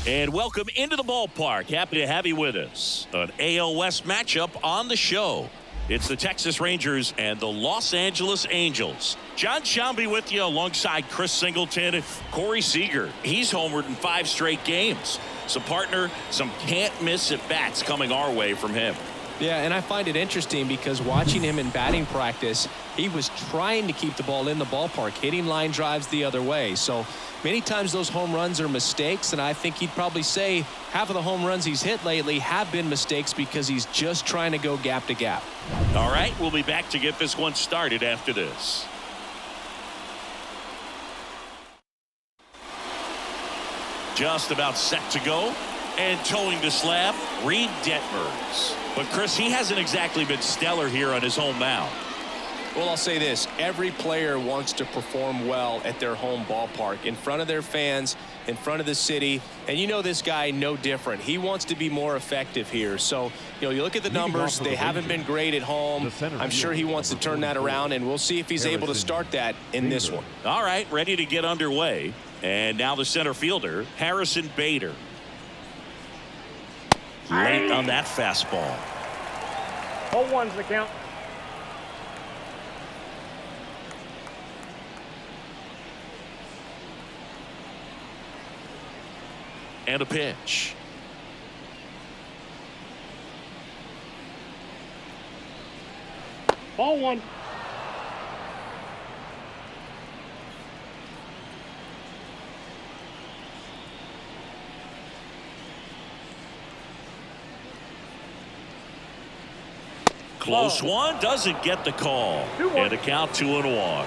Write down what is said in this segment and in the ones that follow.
And welcome into the ballpark. Happy to have you with us. An AL West matchup on the show. It's the Texas Rangers and the Los Angeles Angels. John Shambi with you alongside Chris Singleton. Corey Seager, he's homered in 5 straight games. So, partner, some can't-miss at-bats coming our way from him. Yeah, and I find it interesting because watching him in batting practice, he was trying to keep the ball in the ballpark, hitting line drives the other way. So many times those home runs are mistakes, and I think he'd probably say half of the home runs he's hit lately have been mistakes because he's just trying to go gap to gap. All right, we'll be back to get this one started after this. Just about set to go. And towing the slab, Reed Detmers. But Chris, he hasn't exactly been stellar here on his home mound. Well, I'll say this. Every player wants to perform well at their home ballpark, in front of their fans, in front of the city. And you know this guy no different. He wants to be more effective here. So, you look at the numbers. They haven't been great at home. I'm sure he wants to turn that around, and we'll see if he's able to start that in this one. All right, ready to get underway. And now the center fielder, Harrison Bader. Late on that fastball. 0-1's the count. And a pitch. Ball 1. Close one, doesn't get the call. And a count 2-1.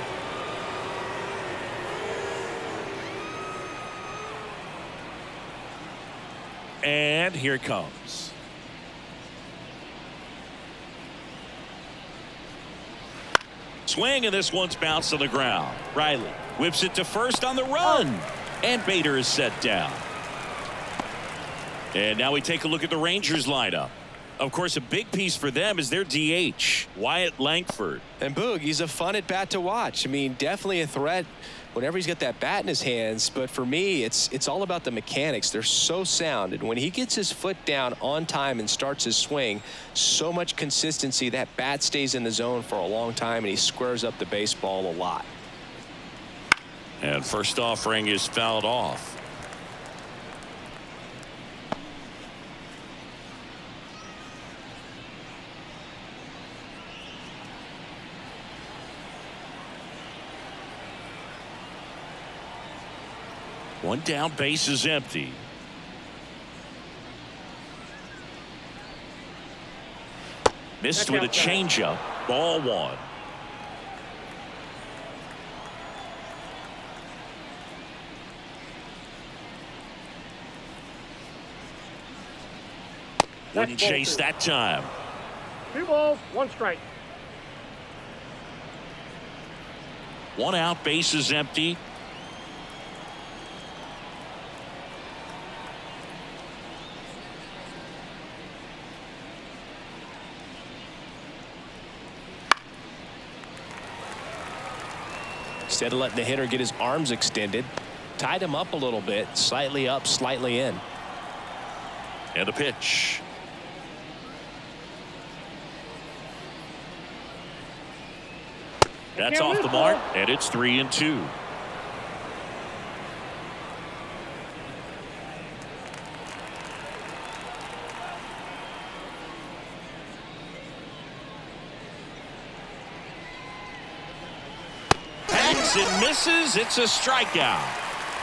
And here it comes. Swing, and this one's bounced to the ground. Riley whips it to first on the run. And Bader is set down. And now we take a look at the Rangers lineup. Of course, a big piece for them is their DH, Wyatt Langford. And Boog, he's a fun at bat to watch. I mean, definitely a threat whenever he's got that bat in his hands. But for me, it's all about the mechanics. They're so sound. And when he gets his foot down on time and starts his swing, so much consistency, that bat stays in the zone for a long time, and he squares up the baseball a lot. And first offering is fouled off. One down, base is empty. Missed with a changeup. Ball 1. Wouldn't chase that time. 2 balls, 1 strike. 1 out, base is empty. Instead of letting the hitter get his arms extended, tied him up a little bit, slightly up, slightly in. And a pitch. That's off the mark, and it's 3-2. And misses. It's a strikeout.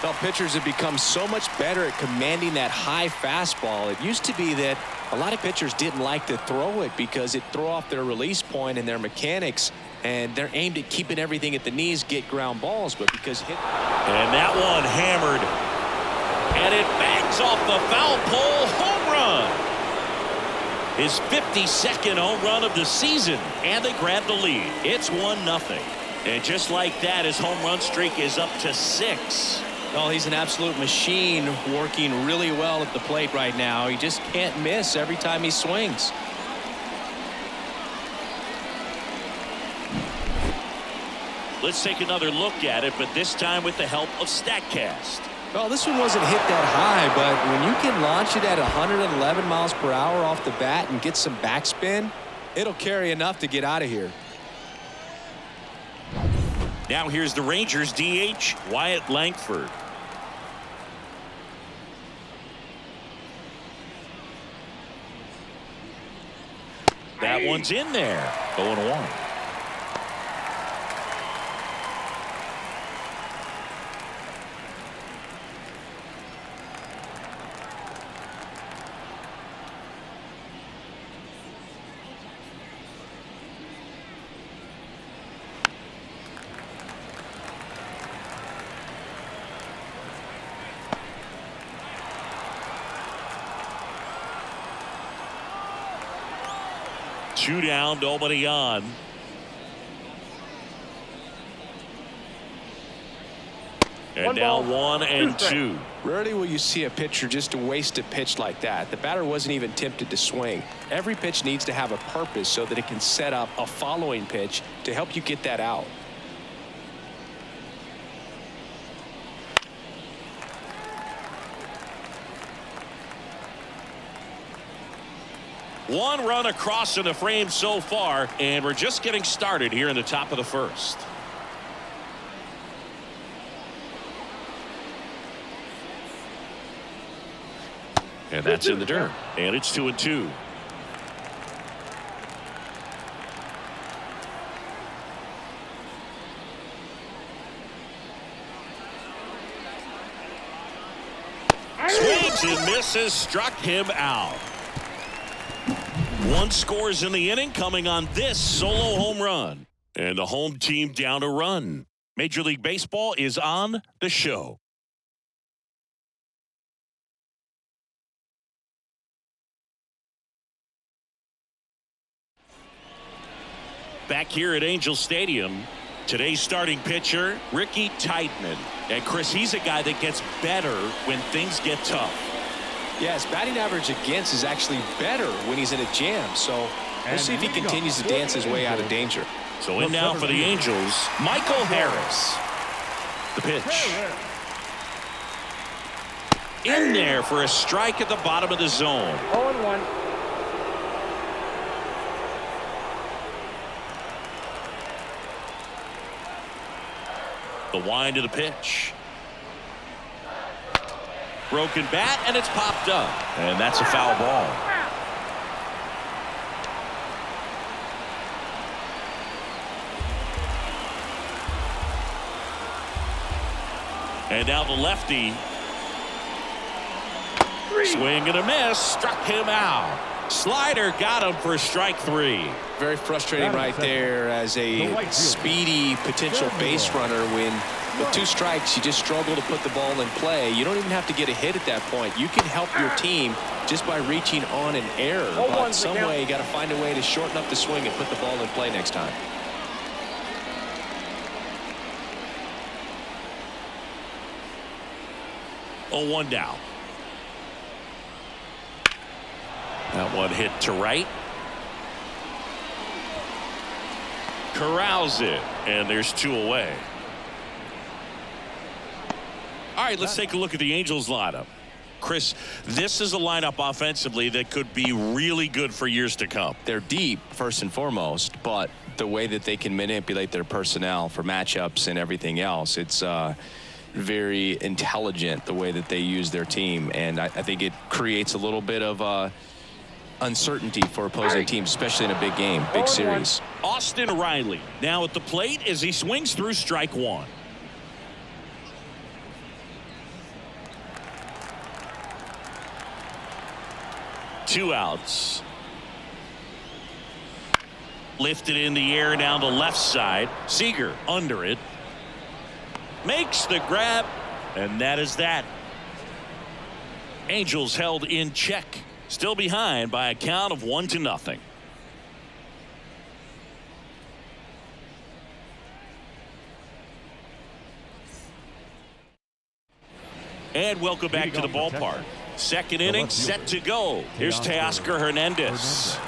Well, pitchers have become so much better at commanding that high fastball. It used to be that a lot of pitchers didn't like to throw it because it threw off their release point and their mechanics, and they're aimed at keeping everything at the knees, get ground balls, but because and that one hammered, and it bangs off the foul pole. Home run. His 52nd home run of the season, and they grab the lead. It's 1-0. And just like that, his home run streak is up to 6. Well, he's an absolute machine, working really well at the plate right now. He just can't miss every time he swings. Let's take another look at it, but this time with the help of StatCast. Well, this one wasn't hit that high, but when you can launch it at 111 miles per hour off the bat and get some backspin, it'll carry enough to get out of here. Now here's the Rangers DH, Wyatt Langford. That one's in there. 0-1. Two down, nobody on. And now 1 and 2. Rarely will you see a pitcher just waste a pitch like that. The batter wasn't even tempted to swing. Every pitch needs to have a purpose so that it can set up a following pitch to help you get that out. One run across in the frame so far, and we're just getting started here in the top of the first. And that's in the dirt. And it's 2-2. Swings and misses, struck him out. One scores in the inning, coming on this solo home run. And the home team down a run. Major League Baseball is on the show. Back here at Angel Stadium, today's starting pitcher, Ricky Tiedemann. And Chris, he's a guy that gets better when things get tough. Yeah, his batting average against is actually better when he's in a jam. So we'll see if he continues to dance his way out of danger. So in now for the Angels, Michael Harris. The pitch. In there for a strike at the bottom of the zone. 0-1. The wind of the pitch. Broken bat, and it's popped up. And that's a foul ball. And now the lefty. Swing and a miss. Struck him out. Slider got him for strike 3. Very frustrating right there as a speedy potential base runner when with 2 strikes you just struggle to put the ball in play. You don't even have to get a hit at that point. You can help your team just by reaching on an error. But some way you got to find a way to shorten up the swing and put the ball in play next time. Oh, 1 down. That one hit to right. Corrals it, and there's 2 away. All right, let's take a look at the Angels lineup. Chris, this is a lineup offensively that could be really good for years to come. They're deep, first and foremost, but the way that they can manipulate their personnel for matchups and everything else, it's very intelligent the way that they use their team. And I think it creates a little bit of uncertainty for opposing teams, especially in a big game, big series. Austin Riley now at the plate as he swings through strike 1. Two outs. Lifted in the air down the left side. Seager under it. Makes the grab, and that is that. Angels held in check. Still behind by a count of 1-0. And welcome back to the ballpark. Second inning set to go. Here's Teoscar Hernandez.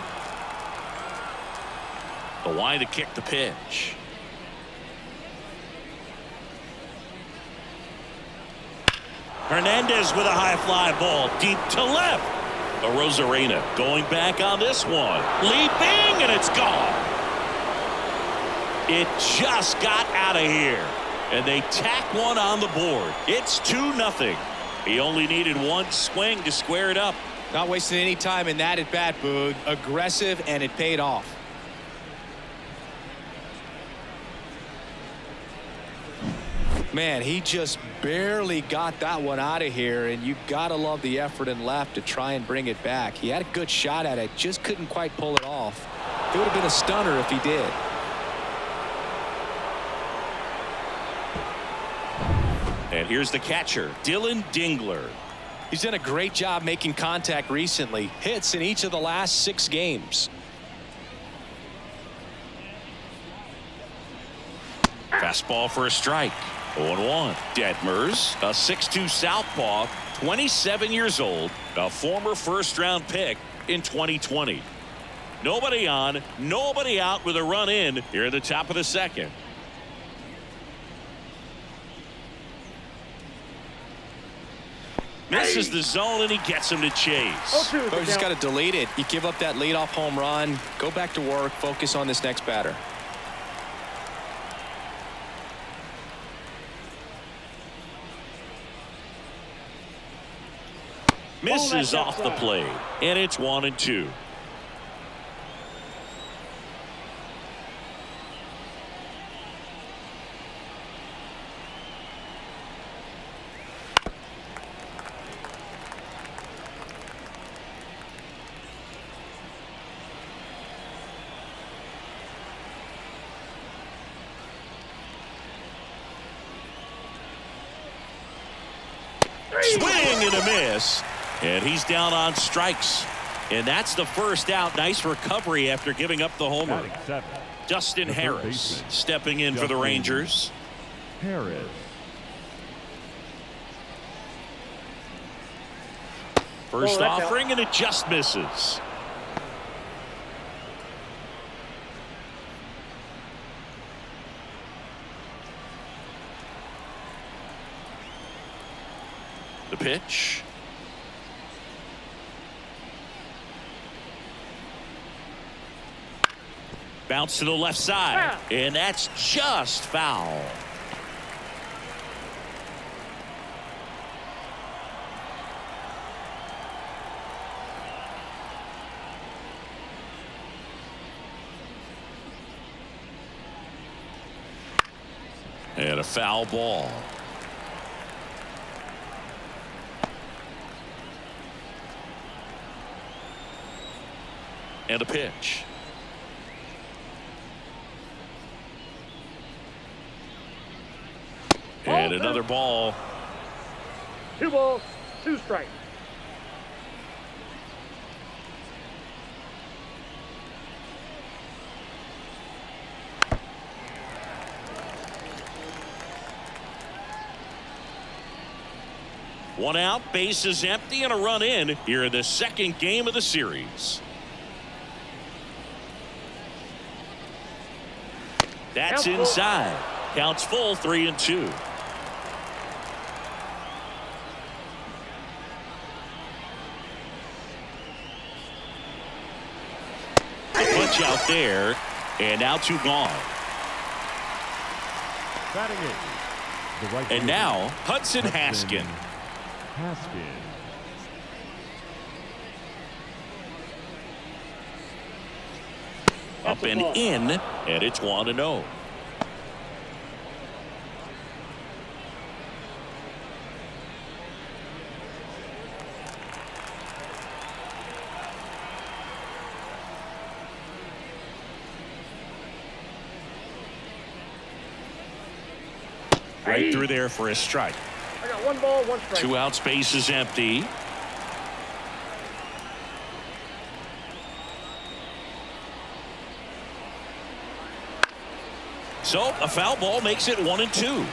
The wind to kick the pitch. Hernandez with a high fly ball deep to left. Rosarena going back on this one. Leaping, and it's gone. It just got out of here. And they tack one on the board. It's 2-0. He only needed one swing to square it up. Not wasting any time in that at bat, Boog. Aggressive, and it paid off. Man, he just barely got that one out of here, and you gotta love the effort in left to try and bring it back. He had a good shot at it, just couldn't quite pull it off. It would have been a stunner if he did. And here's the catcher, Dylan Dingler. He's done a great job making contact recently. Hits in each of the last 6 games. Fastball for a strike. 0-1. Detmers, a 6'2 southpaw, 27 years old, a former first-round pick in 2020. Nobody on, nobody out with a run in here at the top of the second. Misses the zone, and he gets him to chase. Oh, you just got to delete it. You give up that leadoff home run. Go back to work. Focus on this next batter. Misses off the plate, and it's 1-2. Swing and a miss. And he's down on strikes. And that's the first out. Nice recovery after giving up the homer. Dustin Harris stepping in for the Rangers. Harris. First offering, and it just misses. The pitch. Bounce to the left side, and that's just foul. And a foul ball. And a pitch. And another ball. 2 balls, 2 strikes. One out, base is empty, and a run in here in the second game of the series. That's inside. Counts full, 3-2. The punch out there, and now 2 gone. And now Hudson Haskin. Up and in, and it's 1-0. Right through there for a strike. I got 1 ball, 1 strike. 2 outs, base is empty. So a foul ball makes it 1-2.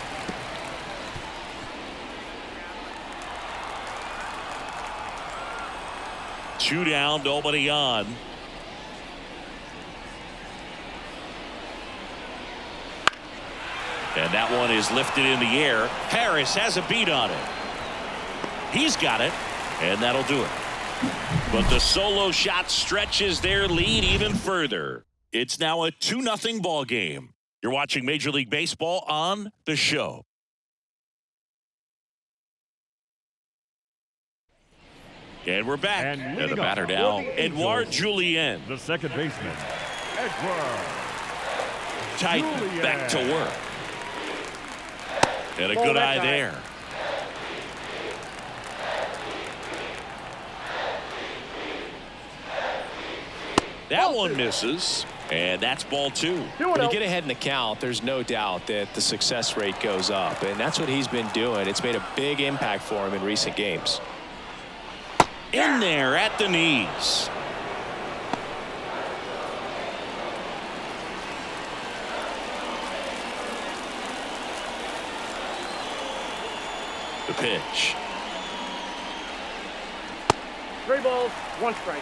Two down, nobody on. And that one is lifted in the air. Harris has a beat on it. He's got it, and that'll do it. But the solo shot stretches their lead even further. It's now a 2-0 ball game. You're watching Major League Baseball on the show. And we're back. And the batter now, Edouard Julien. The second baseman, Edouard. Titan back to work. And a good eye there. That one misses, and that's ball 2. When you get ahead in the count, there's no doubt that the success rate goes up, and that's what he's been doing. It's made a big impact for him in recent games. In there at the knees. The pitch. 3 balls, 1 strike.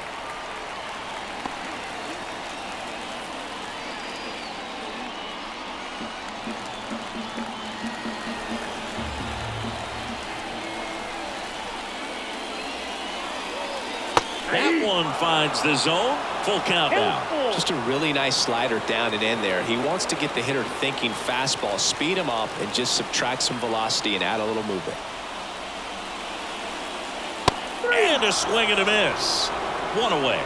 That one finds the zone. Full count now. Just a really nice slider down and in there. He wants to get the hitter thinking fastball, speed him up, and just subtract some velocity and add a little movement. And a swing and a miss. 1 away.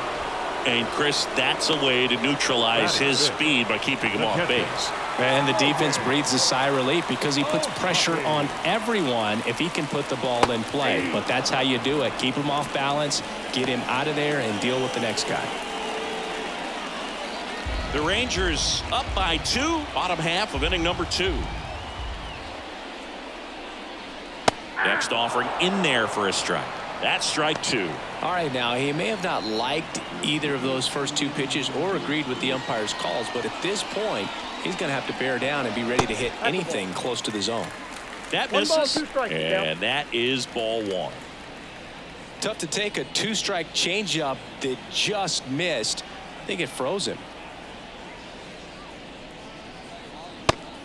And Chris, that's a way to neutralize his speed by keeping him off base. And the defense breathes a sigh of relief because he puts pressure on everyone if he can put the ball in play. But that's how you do it. Keep him off balance, get him out of there, and deal with the next guy. The Rangers up by 2, bottom half of inning number 2. Next offering in there for a strike. That's strike 2. All right, now he may have not liked either of those first 2 pitches or agreed with the umpire's calls, but at this point, he's going to have to bear down and be ready to hit anything close to the zone. That misses, and that is ball 1. Tough to take a 2-strike changeup that just missed. I think it froze him.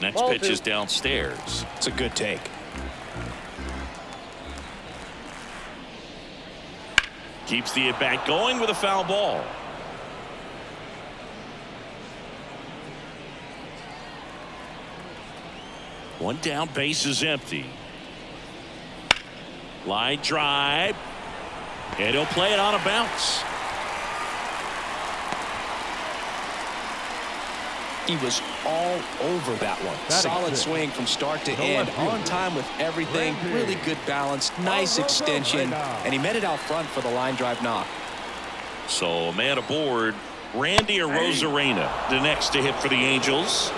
Next pitch is downstairs. It's a good take. Keeps the at-bat going with a foul ball. One down, base is empty. Line drive. And he'll play it on a bounce. He was all over that one. Solid swing from start to end. On time with everything. Really good balance. Nice extension. And he met it out front for the line drive knock. So a man aboard. Randy Arozarena, the next to hit for the Angels.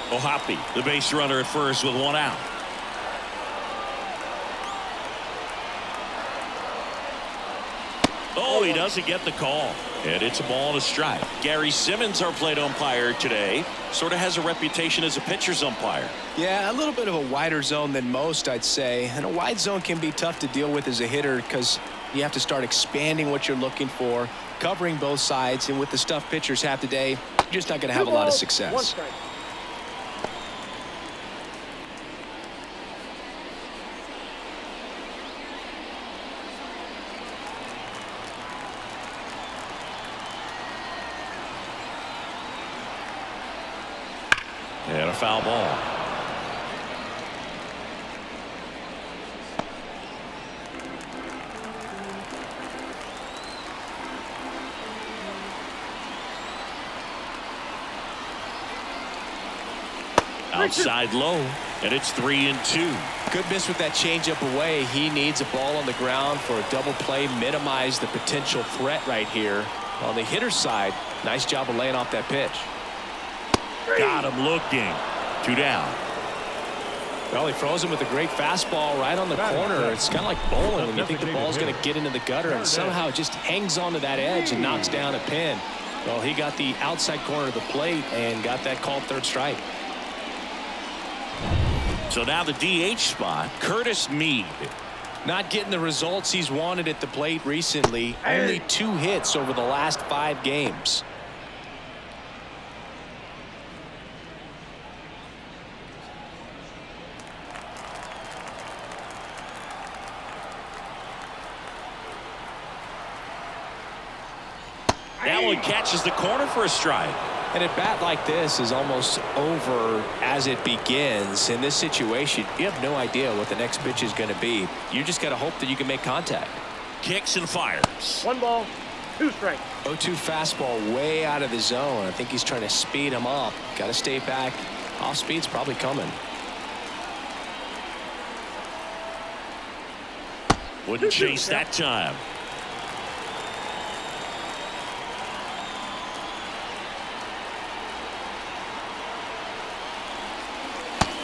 Ohapi, the base runner at first with 1 out. Oh, he doesn't get the call. And it's a ball and a strike. Gary Simmons, our plate umpire today, sort of has a reputation as a pitcher's umpire. Yeah, a little bit of a wider zone than most, I'd say. And a wide zone can be tough to deal with as a hitter because you have to start expanding what you're looking for, covering both sides. And with the stuff pitchers have today, you're just not going to have a lot of success. 1 strike. And a foul ball. Outside low, and it's 3-2. Good miss with that changeup away. He needs a ball on the ground for a double play, minimize the potential threat right here. On the hitter's side, nice job of laying off that pitch. Got him looking. 2 down. Well, he froze him with a great fastball right on the corner. It's kind of like bowling when you think the ball's going to get into the gutter and somehow it just hangs onto that edge and knocks down a pin. Well, he got the outside corner of the plate and got that called 3rd strike. So now the DH spot, Curtis Mead. Not getting the results he's wanted at the plate recently. Only 2 hits over the last 5 games. one catches the corner for a strike. And a bat like this is almost over as it begins. In this situation, you have no idea what the next pitch is going to be. You just got to hope that you can make contact. Kicks and fires. 1 ball, 2 strikes. 0-2 fastball way out of the zone. I think he's trying to speed him up. Got to stay back. Off speed's probably coming. Wouldn't chase that time.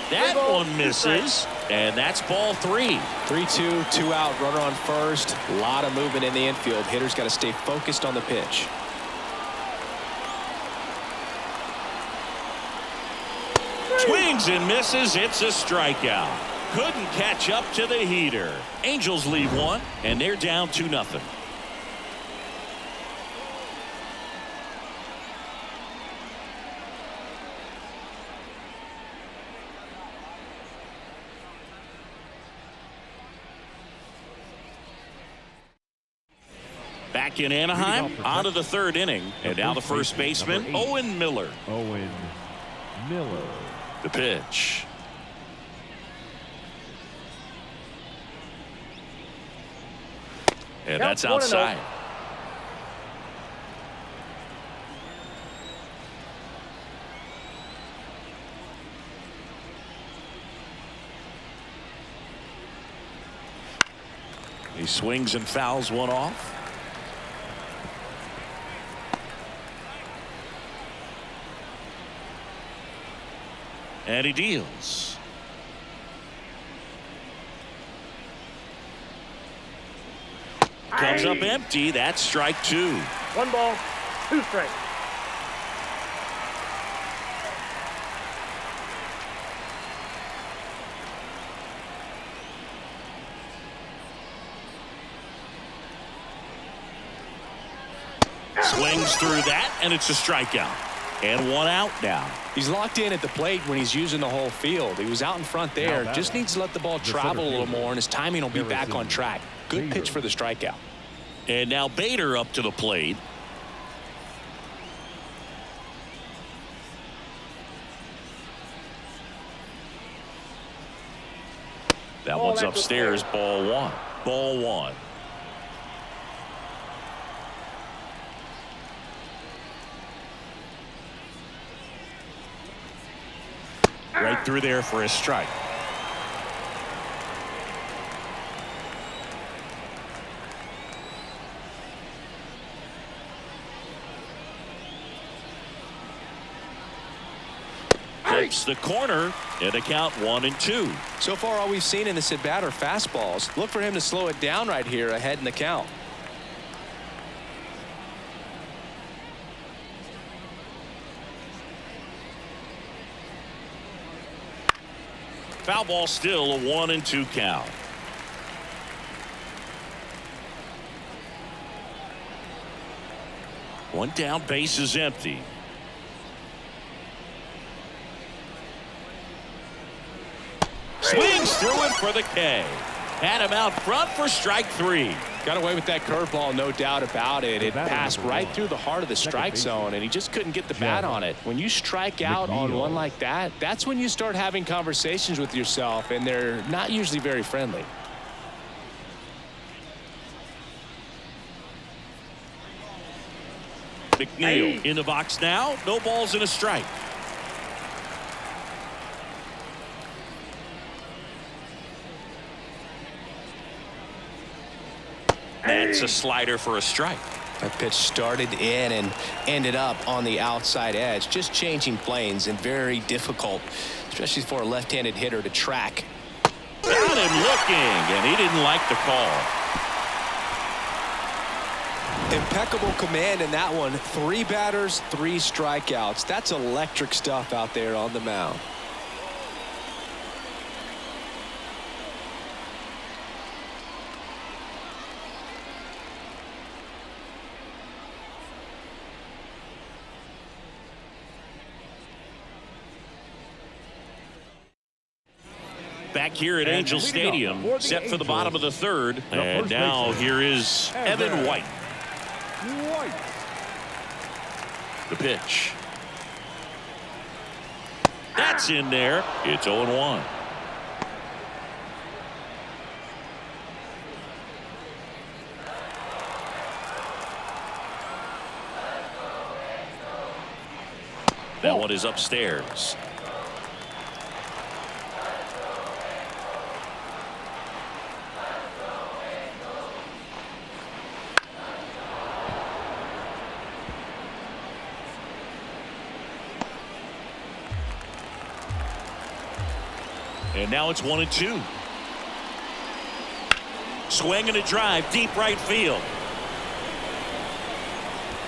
That one misses, and that's ball 3. 3-2, 2 out, runner on first. A lot of movement in the infield. Hitter's got to stay focused on the pitch. Swings and misses. It's a strikeout. Couldn't catch up to the heater. Angels lead 1, and they're down 2-0. Back in Anaheim, on to the 3rd inning, and now the first baseman, Owen Miller. Owen Miller. The pitch. And that's outside. He swings and fouls one off. And he deals. Comes up empty. That's strike 2. 1 ball, 2 strikes. Swings through that, and it's a strikeout. And 1 out now. He's locked in at the plate when he's using the whole field. He was out in front there. Just needs to let the ball travel a little more, and his timing will be back on track. Good pitch for the strikeout. And now Bader up to the plate. That one's upstairs. Ball 1. Ball 1. Right through there for a strike. Takes the corner and a count 1-2. So far, all we've seen in this at bat are fastballs. Look for him to slow it down right here ahead in the count. Foul ball, still a 1-2 count. One down, base is empty. Swings through it for the K. Had him out front for strike 3. Got away with that curveball, no doubt about it. It passed right through the heart of the strike zone, and he just couldn't get the bat on it. When you strike out on one like that, that's when you start having conversations with yourself, and they're not usually very friendly. McNeil in the box now. No balls and a strike. That's a slider for a strike. That pitch started in and ended up on the outside edge. Just changing planes and very difficult, especially for a left-handed hitter to track. Got him looking, and he didn't like the call. Impeccable command in that one. 3 batters, 3 strikeouts. That's electric stuff out there on the mound. Back here at Angel Stadium, set for the bottom of the 3rd. And now here is Evan White. The pitch. That's in there. It's 0-1. That one is upstairs. And now it's 1-2. Swing and a drive deep right field.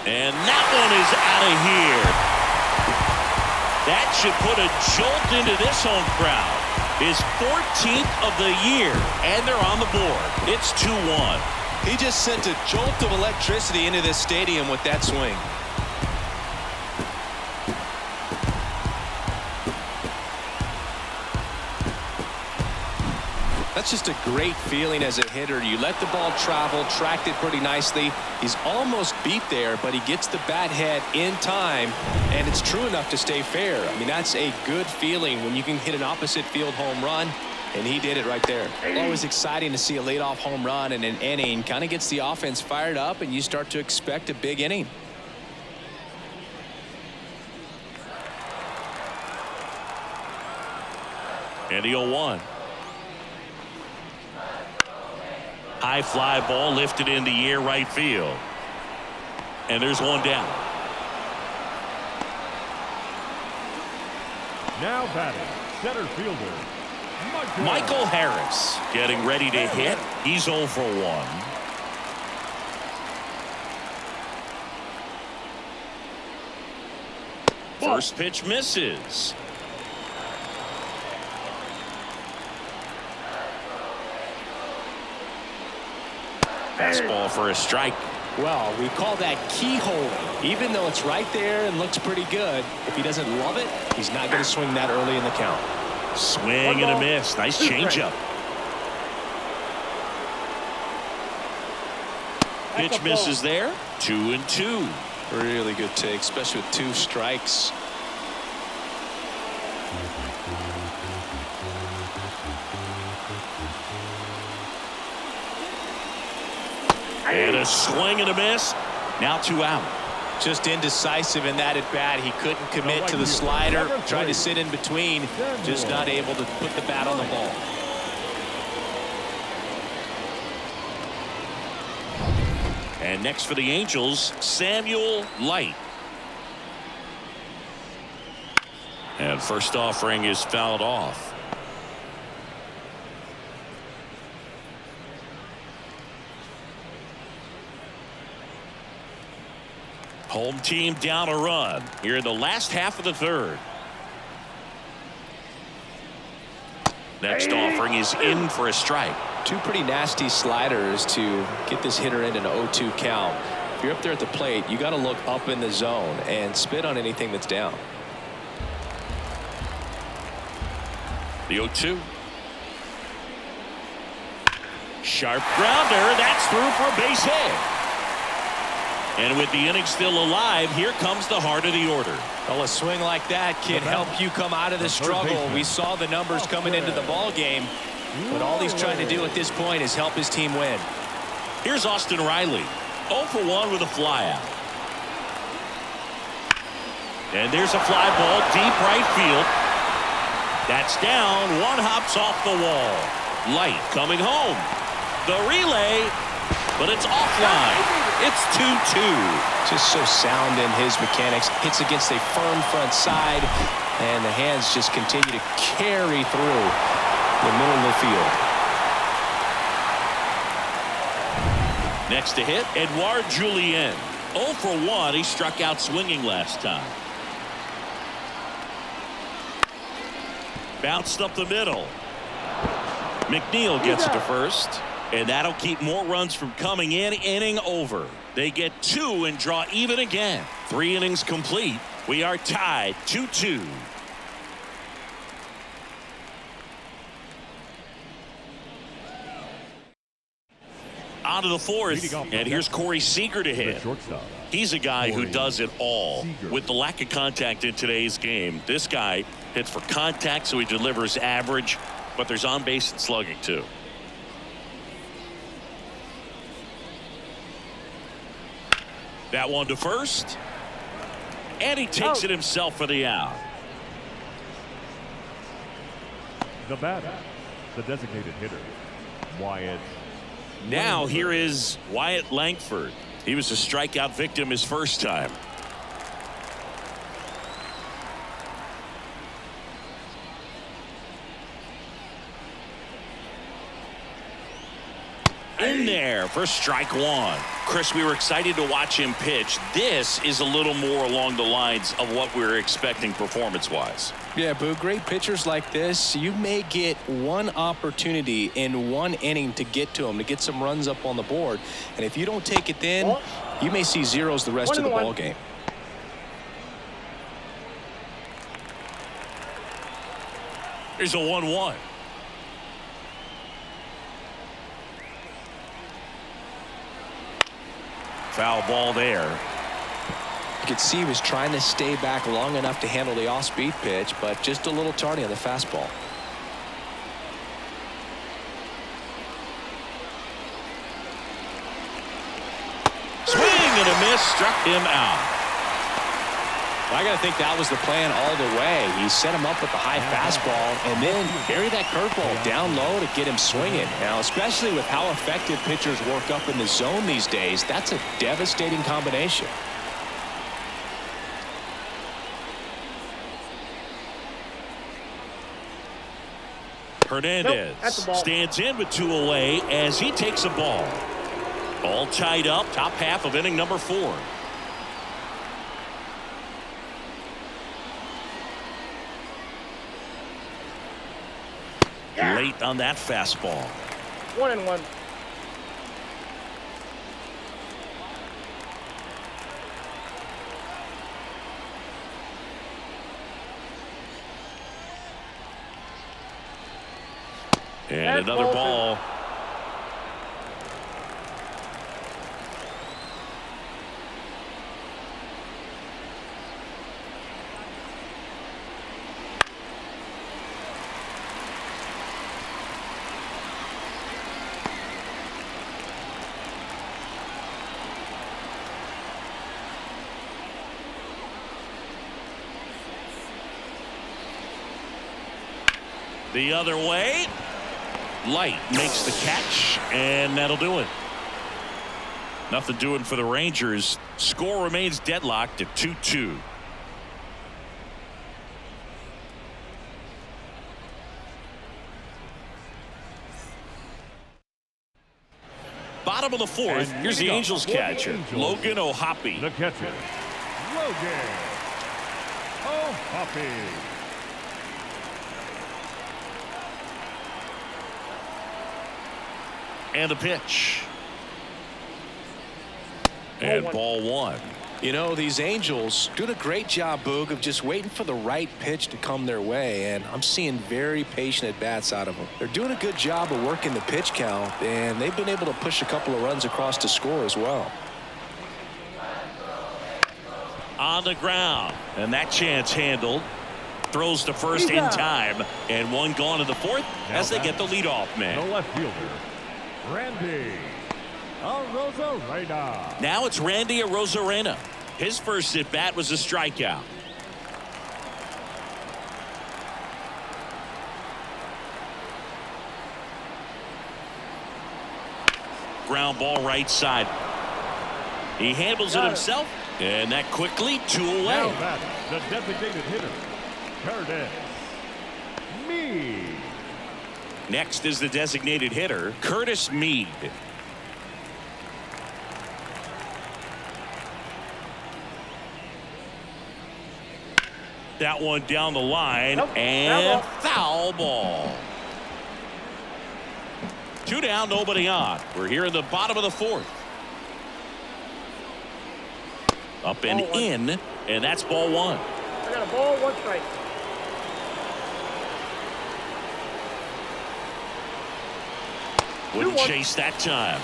And that one is out of here. That should put a jolt into this home crowd. His 14th of the year, and they're on the board. It's 2-1. He just sent a jolt of electricity into this stadium with that swing. That's just a great feeling as a hitter. You let the ball travel, tracked it pretty nicely. He's almost beat there, but he gets the bat head in time, and it's true enough to stay fair. I mean, that's a good feeling when you can hit an opposite field home run, and he did it right there. Always exciting to see a leadoff home run in an inning. Kind of gets the offense fired up, and you start to expect a big inning. And the 0-1. High fly ball lifted in the air right field. And there's one down. Now batting, center fielder, Michael Harris getting ready to hit. He's 0 for 1. First pitch misses. Fastball for a strike. Well, we call that keyhole. Even though it's right there and looks pretty good, if he doesn't love it, he's not going to swing that early in the count. Swing and a miss. Nice changeup. Pitch misses there. 2-2. Really good take, especially with 2 strikes. And a swing and a miss. Now 2 out. Just indecisive in that at bat. He couldn't commit to the slider. Tried to sit in between. Just not able to put the bat on the ball. And next for the Angels, Samuel Light. And first offering is fouled off. Home team down a run here in the last half of the 3rd. Next offering is in for a strike. 2 pretty nasty sliders to get this hitter in an 0-2 count. If you're up there at the plate, you got to look up in the zone and spit on anything that's down. The 0-2. Sharp grounder. That's through for a base hit. And with the inning still alive, here comes the heart of the order. Well, a swing like that can help you come out of the struggle. We saw the numbers coming into the ball game, but all he's trying to do at this point is help his team win. Here's Austin Riley, 0 for 1 with a flyout. And there's a fly ball deep right field. That's down. One hops off the wall. Light coming home. The relay, but it's offline. It's 2-2. Just so sound in his mechanics. Hits against a firm front side, and the hands just continue to carry through the middle of the field. Next to hit, Edouard Julien. 0 for 1. He struck out swinging last time. Bounced up the middle. McNeil gets it to first. And that'll keep more runs from coming in. Inning over. They get 2 and draw even again. 3 innings complete. We are tied 2-2. On to the fourth, and here's Corey Seager to hit. He's a guy who does it all. With the lack of contact in today's game, this guy hits for contact, so he delivers average, but there's on base and slugging too. That one to first, and he takes it himself for the out. The batter, the designated hitter, Wyatt. Now here is Wyatt Langford. He was a strikeout victim his first time. In there for strike one. Chris, we were excited to watch him pitch. This is a little more along the lines of what we were expecting performance-wise. Yeah, Boo, great pitchers like this, you may get one opportunity in one inning to get to them, to get some runs up on the board. And if you don't take it then, you may see zeros the rest of the ball game. Here's a 1-1. Foul ball there. You could see he was trying to stay back long enough to handle the off-speed pitch, but just a little tardy on the fastball. Swing and a miss, struck him out. I got to think that was the plan all the way. He set him up with the high fastball and then carry that curveball down low to get him swinging. Now, especially with how effective pitchers work up in the zone these days, that's a devastating combination. Hernandez stands in with 2 away as he takes a ball. All tied up, top half of inning number 4. Late on that fastball. 1-1. And another ball. The other way. Light makes the catch, and that'll do it. Nothing doing for the Rangers. Score remains deadlocked at 2-2. Bottom of the fourth. Here's the Angels catcher, Logan O'Hoppe. The catcher, Logan O'Hoppe. And a pitch. And ball one. You know, these Angels doing a great job, Boog, of just waiting for the right pitch to come their way, and I'm seeing very patient at-bats out of them. They're doing a good job of working the pitch count, and they've been able to push a couple of runs across to score as well. On the ground, and that chance handled. Throws to first in time, and one gone in the fourth as they get the leadoff man. The left fielder, Randy Arozarena. Now it's Randy Arozarena. His first at bat was a strikeout. Ground ball right side. He handles it himself, and that quickly 2 away. Now batting, the designated hitter, Curtis Mead. Next is the designated hitter, Curtis Mead. That one down the line, and foul ball. 2 down, nobody on. We're here in the bottom of the fourth. Up and in, and that's ball one. I got a ball, 1 strike. Wouldn't chase that time.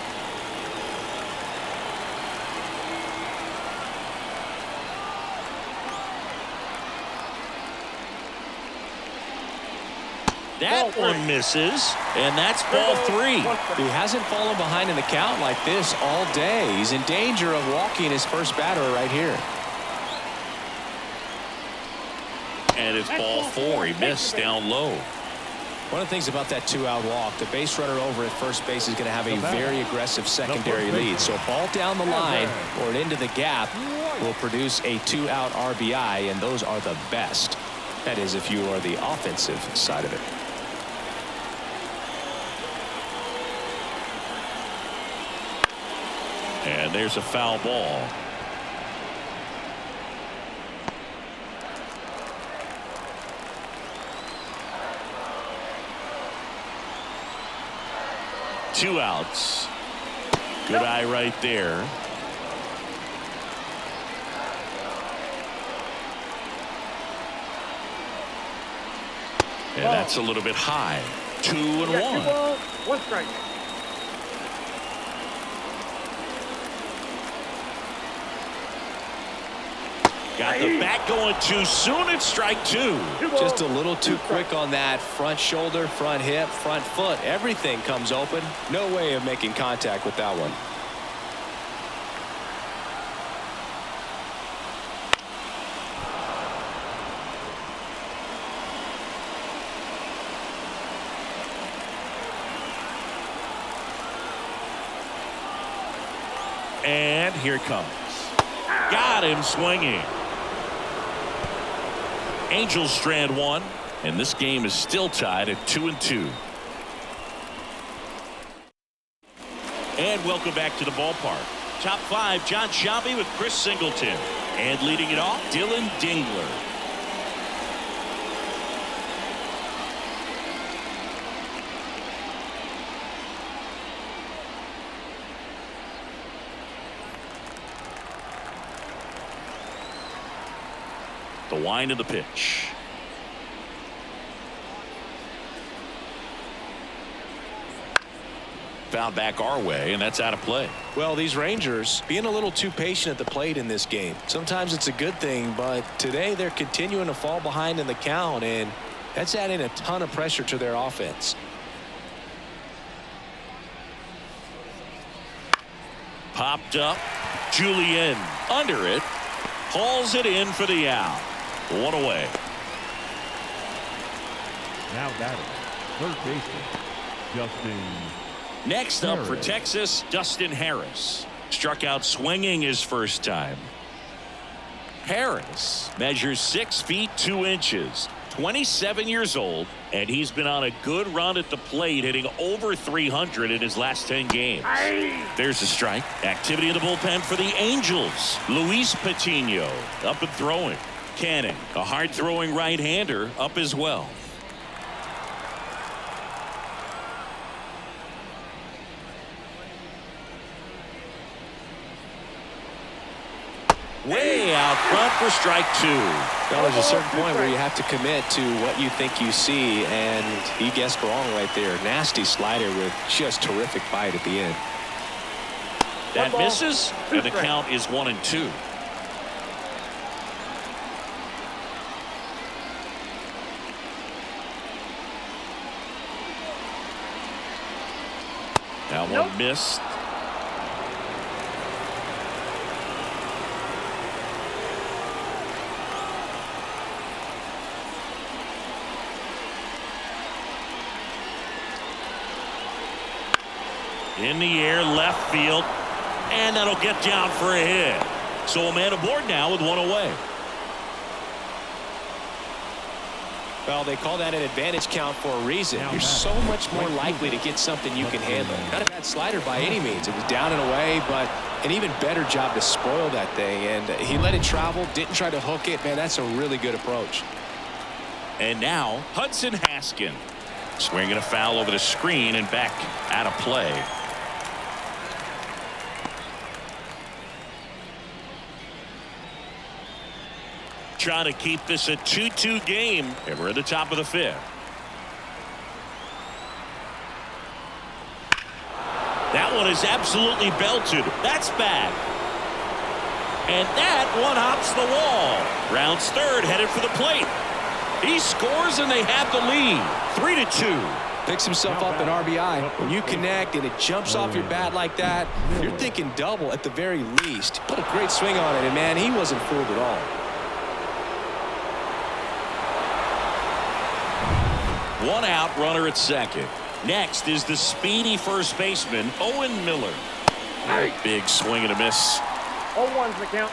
That one misses, and that's ball 3. He hasn't fallen behind in the count like this all day. He's in danger of walking his first batter right here. And it's ball 4. He missed down low. One of the things about that 2-out walk, the base runner over at first base is going to have a very aggressive secondary lead. So a ball down the line or into the gap will produce a 2-out RBI, and those are the best. That is, if you are the offensive side of it. And there's a foul ball. Two outs. Good eye right there. And that's a little bit high. 2-1. 2 balls, 1 strike. Got the bat going too soon. It's strike 2. Just a little too quick on that front shoulder, front hip, front foot. Everything comes open. No way of making contact with that one. And here it comes. Got him swinging. Angels strand 1, and this game is still tied at 2-2. And welcome back to the ballpark. Top 5, John Sciambi with Chris Singleton. And leading it off, Dylan Dingler. The wind of the pitch. Found back our way, and that's out of play. Well, these Rangers being a little too patient at the plate in this game. Sometimes it's a good thing, but today they're continuing to fall behind in the count, and that's adding a ton of pressure to their offense. Popped up. Julien under it. Hauls it in for the out. 1 away. Now batting, third baseman, Justin. Next up for Harris. Texas, Dustin Harris. Struck out swinging his first time. Harris measures 6 feet 2 inches, 27 years old, and he's been on a good run at the plate, hitting over 300 in his last 10 games. There's a strike. Activity in the bullpen for the Angels. Luis Patino up and throwing. Cannon, a hard-throwing right-hander, up as well. Way out front for strike 2. Well, there's a certain point where you have to commit to what you think you see, and he guessed wrong right there. Nasty slider with just terrific bite at the end. That misses, and the count is 1-2. That one missed. In the air, left field, and that'll get down for a hit. So a man aboard now with 1 away. Well, they call that an advantage count for a reason. You're so much more likely to get something you can handle. Not a bad slider by any means. It was down and away, but an even better job to spoil that thing. And he let it travel, didn't try to hook it. Man, that's a really good approach. And now Hudson Haskin swinging a foul over the screen and back out of play. Trying to keep this a 2-2 game, and we're at the top of the 5th. That one is absolutely belted. That's bad. And that one hops the wall. Rounds third, headed for the plate. He scores and they have the lead. 3-2. Picks himself up an RBI. When you connect and it jumps off your bat like that, you're thinking double at the very least. Put a great swing on it, and man, he wasn't fooled at all. One out, runner at second. Next is the speedy first baseman, Owen Miller. Big swing and a miss. 0-1's the count.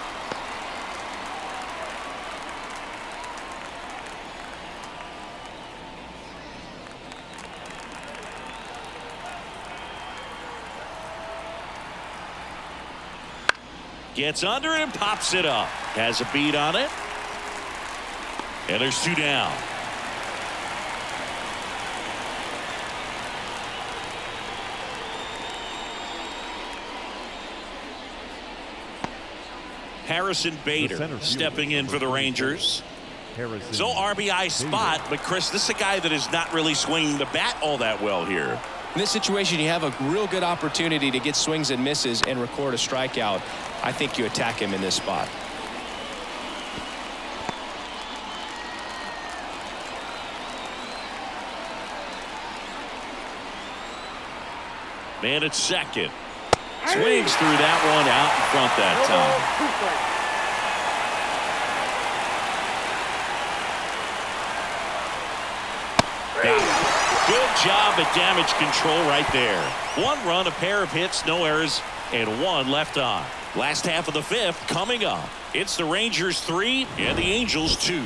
Gets under it and pops it up. Has a beat on it. And there's 2 down. Harrison Bader stepping in for the Rangers. So RBI spot, but Chris, this is a guy that is not really swinging the bat all that well here. In this situation, you have a real good opportunity to get swings and misses and record a strikeout. I think you attack him in this spot. Man at second. Swings through that one out in front that time. Good job at damage control right there. 1 run, a pair of hits, no errors, and 1 left on. Last half of the 5th coming up. It's the Rangers 3 and the Angels 2.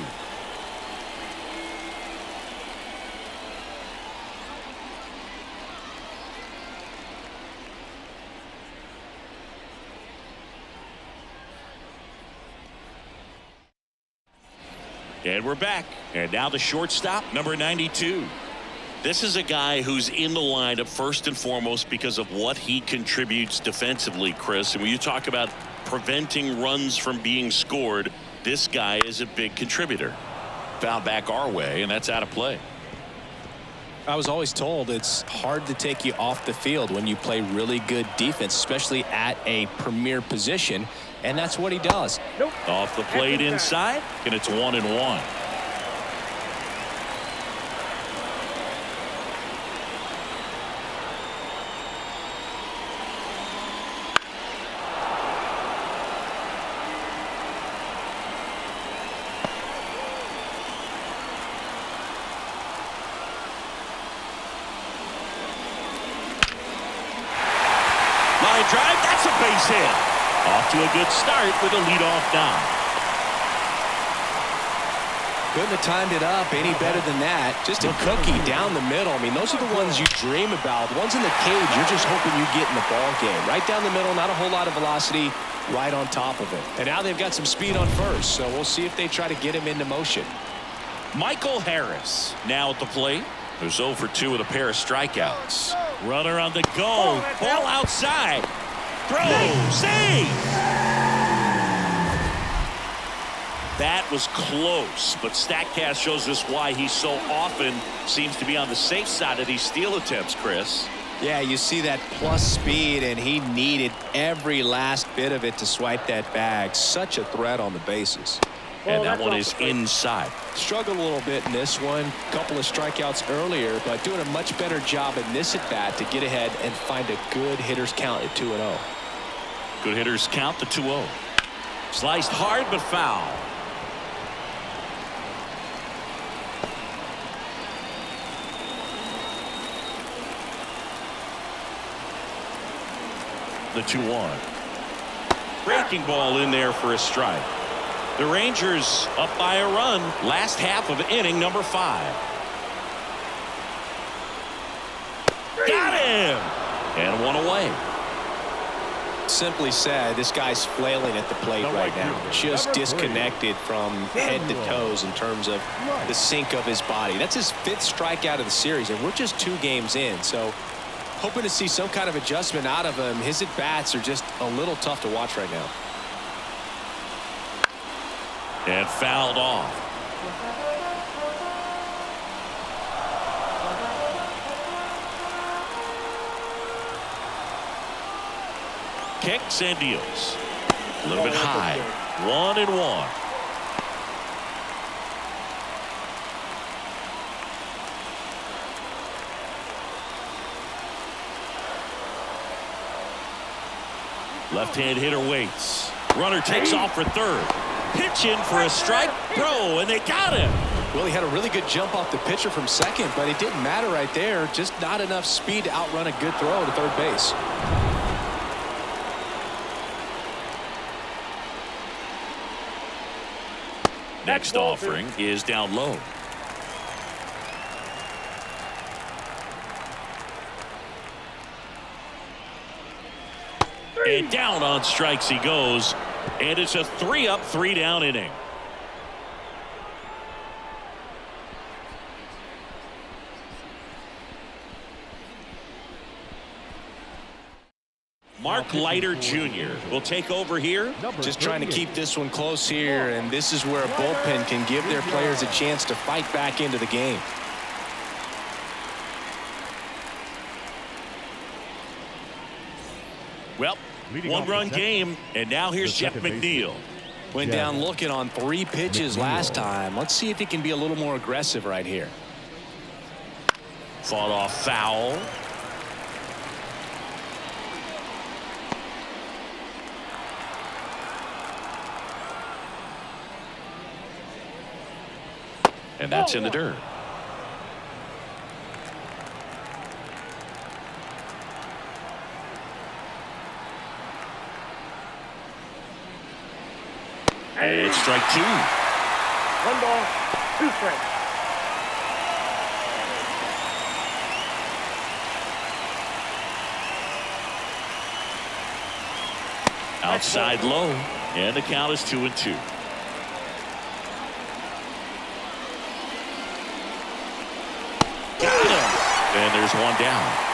And we're back. And now the shortstop, number 92. This is a guy who's in the lineup first and foremost because of what he contributes defensively, Chris. And when you talk about preventing runs from being scored, this guy is a big contributor. Foul back our way, and that's out of play. I was always told it's hard to take you off the field when you play really good defense, especially at a premier position, and that's what he does. Off the plate inside, and it's 1-1. Line drive, that's a base hit. Off to a good start with a leadoff knock. Couldn't have timed it up any better than that. Just a cookie down the middle. I mean, those are the ones you dream about. The ones in the cage, you're just hoping you get in the ball game. Right down the middle, not a whole lot of velocity, right on top of it. And now they've got some speed on first, so we'll see if they try to get him into motion. Michael Harris now at the plate. There's 0 for 2 with a pair of strikeouts. Runner on the go. Ball outside. Throw. Save. That was close, but StatCast shows us why he so often seems to be on the safe side of these steal attempts, Chris. Yeah, you see that plus speed, and he needed every last bit of it to swipe that bag. Such a threat on the bases. And that one is inside. Struggled a little bit in this one. Couple of strikeouts earlier, but doing a much better job in this at bat to get ahead and find a good hitter's count at 2-0. Good hitters count the 2-0. Sliced hard but foul. The 2-1. Breaking ball in there for a strike. The Rangers up by a run. Last half of inning number 5. Got him! And 1 away. Simply said, this guy's flailing at the plate right now. Just disconnected from head to toes in terms of the sink of his body. That's his 5th strikeout of the series, and we're just 2 games in. So hoping to see some kind of adjustment out of him. His at-bats are just a little tough to watch right now. And fouled off. Kicks and deals. A little bit high. 1-1. Left-hand hitter waits. Runner takes off for third. Pitch in for a strike. Throw, and they got him. Well, he had a really good jump off the pitcher from second, but it didn't matter right there. Just not enough speed to outrun a good throw to third base. Next offering is down low. And down on strikes he goes. And it's a 3-up, 3-down inning. Mark Leiter Jr. will take over here. Just trying to keep this one close here, and this is where a bullpen can give their players a chance to fight back into the game. Well, one-run game, and now here's Jeff McNeil. Went down looking on 3 pitches last time. Let's see if he can be a little more aggressive right here. Fought off foul. And that's in the dirt. And it's strike 2. 1 ball, 2 strikes. Outside low, and the count is 2-2. Got him. And there's one down.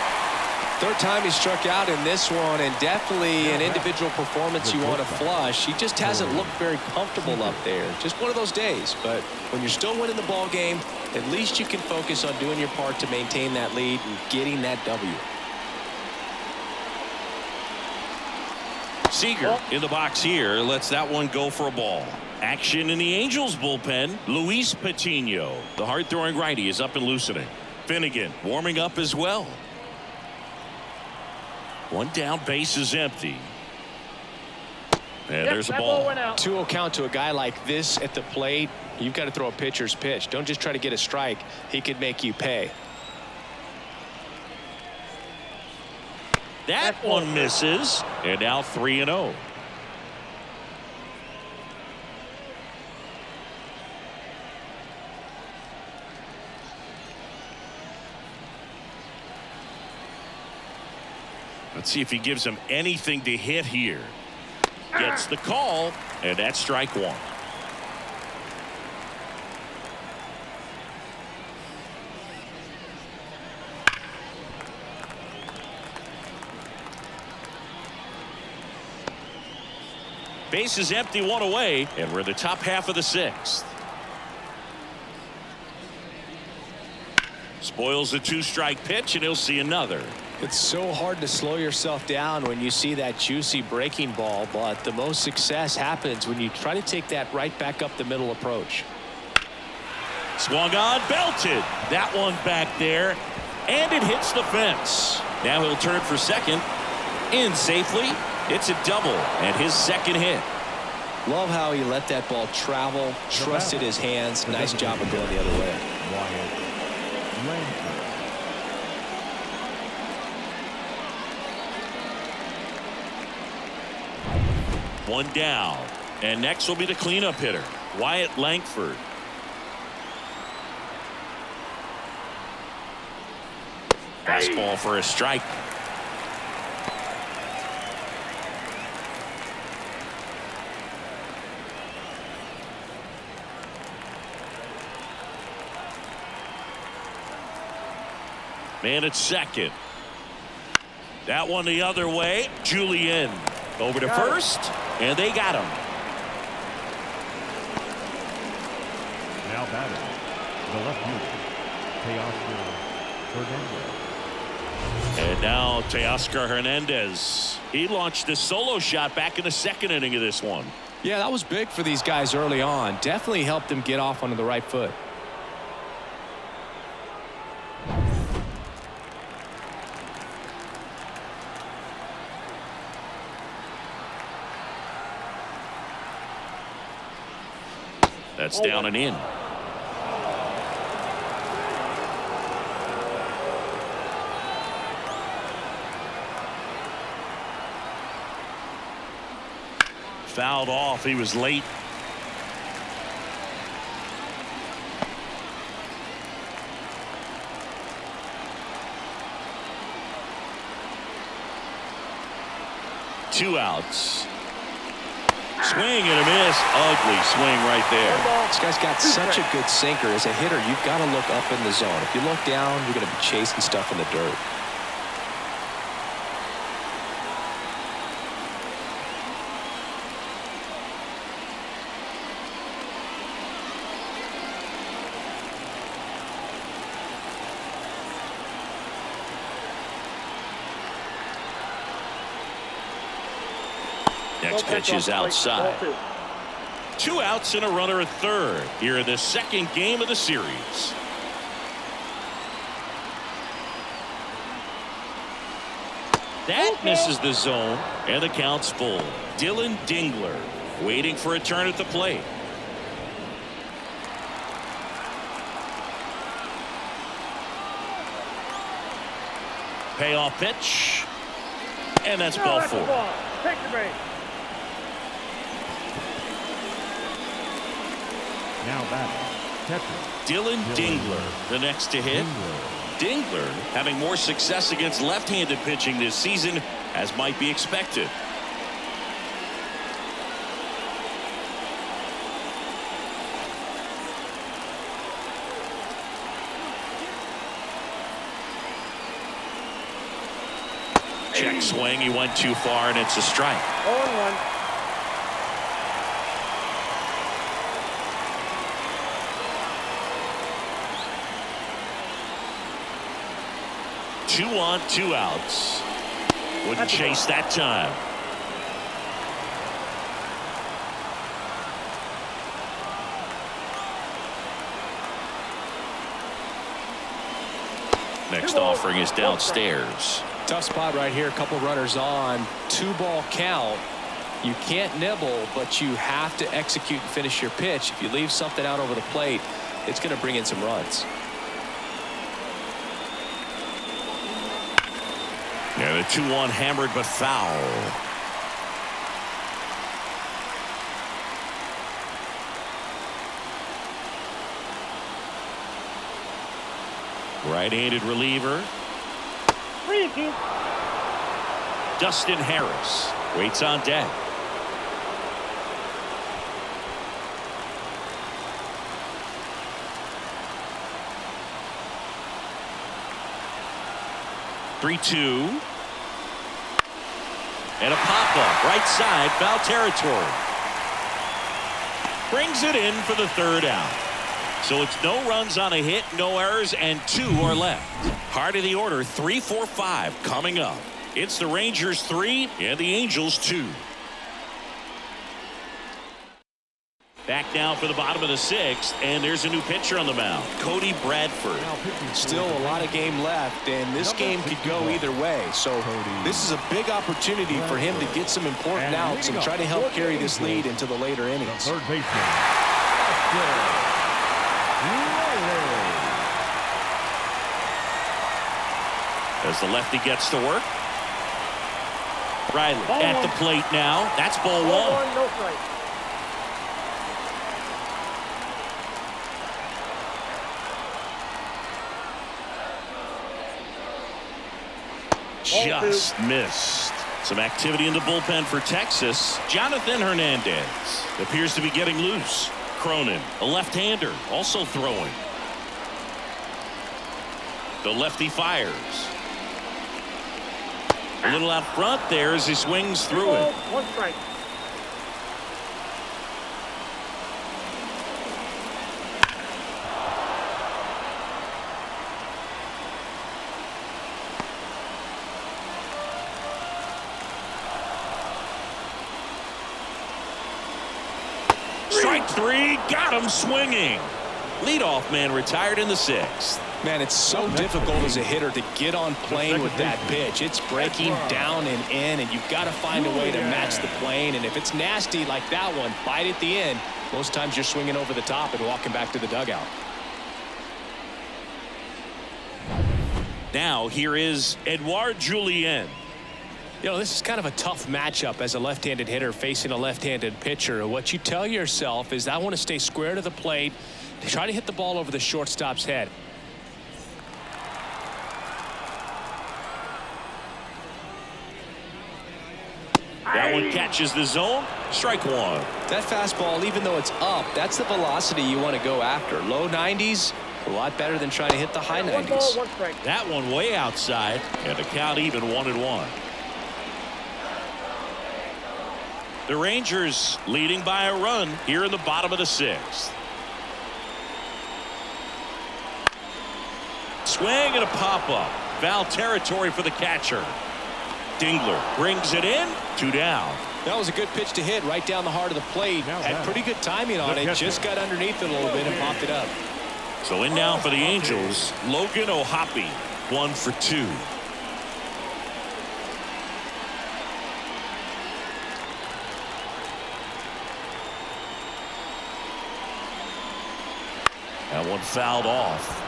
Third time he struck out in this one, and definitely an individual performance you want to flush. He just hasn't looked very comfortable up there. Just one of those days. But when you're still winning the ball game, at least you can focus on doing your part to maintain that lead and getting that W. Seager in the box here lets that one go for a ball. Action in the Angels bullpen. Luis Patino, the hard-throwing righty, is up and loosening. Finnegan warming up as well. One down, base is empty. And there's a ball. 2-0 count to a guy like this at the plate. You've got to throw a pitcher's pitch. Don't just try to get a strike. He could make you pay. That one misses. And now 3-0. Let's see if he gives him anything to hit here. Gets the call, and that's strike 1. Base is empty, 1 away, and we're in the top half of the 6th. Spoils the 2-strike pitch, and he'll see another. It's so hard to slow yourself down when you see that juicy breaking ball, but the most success happens when you try to take that right back up the middle approach. Swung on, belted. That one back there, and it hits the fence. Now he'll turn for second. In safely. It's a double, and his second hit. Love how he let that ball travel, trusted his hands. Nice job of going the other way. One down, and next will be the cleanup hitter, Wyatt Langford. Fastball for a strike. Man at second. That one the other way. Julian over to first, and they got him. Now batting, the left fielder, Teoscar Hernandez. And now Teoscar Hernandez. He launched a solo shot back in the 2nd inning of this one. Yeah, that was big for these guys early on. Definitely helped them get off onto the right foot. That's down and in. Fouled off. He was late. Two outs. Swing and a miss. Ugly swing right there. This guy's got such a good sinker. As a hitter, you've got to look up in the zone. If you look down, you're going to be chasing stuff in the dirt. Next pitch is outside. 2 outs and a runner at third here in the second game of the series. That misses the zone, and the count's full. Dylan Dingler waiting for a turn at the plate. Payoff pitch, and that's ball 4. Take the base. Now batting, catcher. Dylan Dingler, the next to hit. Dingler having more success against left-handed pitching this season, as might be expected. Check swing. He went too far, and it's a strike. 0-1. 2 on, 2 outs. Wouldn't chase that time. Next offering is downstairs. Tough spot right here. A couple runners on. 2-ball count. You can't nibble, but you have to execute and finish your pitch. If you leave something out over the plate, it's going to bring in some runs. Yeah, the 2-1 hammered but foul. Right-handed reliever. 3-2. Dustin Harris waits on deck. Three-two. And a pop-up right side, foul territory. Brings it in for the third out. So it's no runs on a hit, no errors, and 2 are left. Heart of the order, 3, 4, 5 coming up. It's the Rangers 3 and the Angels 2. Back now for the bottom of the 6th, and there's a new pitcher on the mound, Cody Bradford. Still a lot of game left, and this game could go either way. So this is a big opportunity for him to get some important outs and try to help carry this lead into the later innings. Third baseman. As the lefty gets to work. Riley at the plate now. That's ball 1. No strike. Just missed. Some activity in the bullpen for Texas. Jonathan Hernandez appears to be getting loose. Cronin, a left-hander, also throwing. The lefty fires. A little out front there as he swings through it. 1 strike. Strike 3, got him swinging. Leadoff man retired in the 6th. Man, it's so difficult as a hitter to get on plane with that pitch. It's breaking down and in, and you've got to find a way to match the plane. And if it's nasty like that one, bite at the end, most times you're swinging over the top and walking back to the dugout. Now here is Edouard Julien. You know, this is kind of a tough matchup as a left-handed hitter facing a left-handed pitcher. What you tell yourself is, I want to stay square to the plate, try to hit the ball over the shortstop's head. That one catches the zone. Strike one. That fastball, even though it's up, that's the velocity you want to go after. Low 90s, a lot better than trying to hit the high 90s. 1 ball, 1 strike. That one way outside, and the count even 1-1. The Rangers leading by a run here in the bottom of the 6th. Swing and a pop-up. Foul territory for the catcher. Dingler brings it in. 2 down. That was a good pitch to hit right down the heart of the plate. Had pretty good timing on it. Just got underneath it a little bit and popped it up. So in now for the Angels, Logan O'Hoppe, 1 for 2. That one fouled off.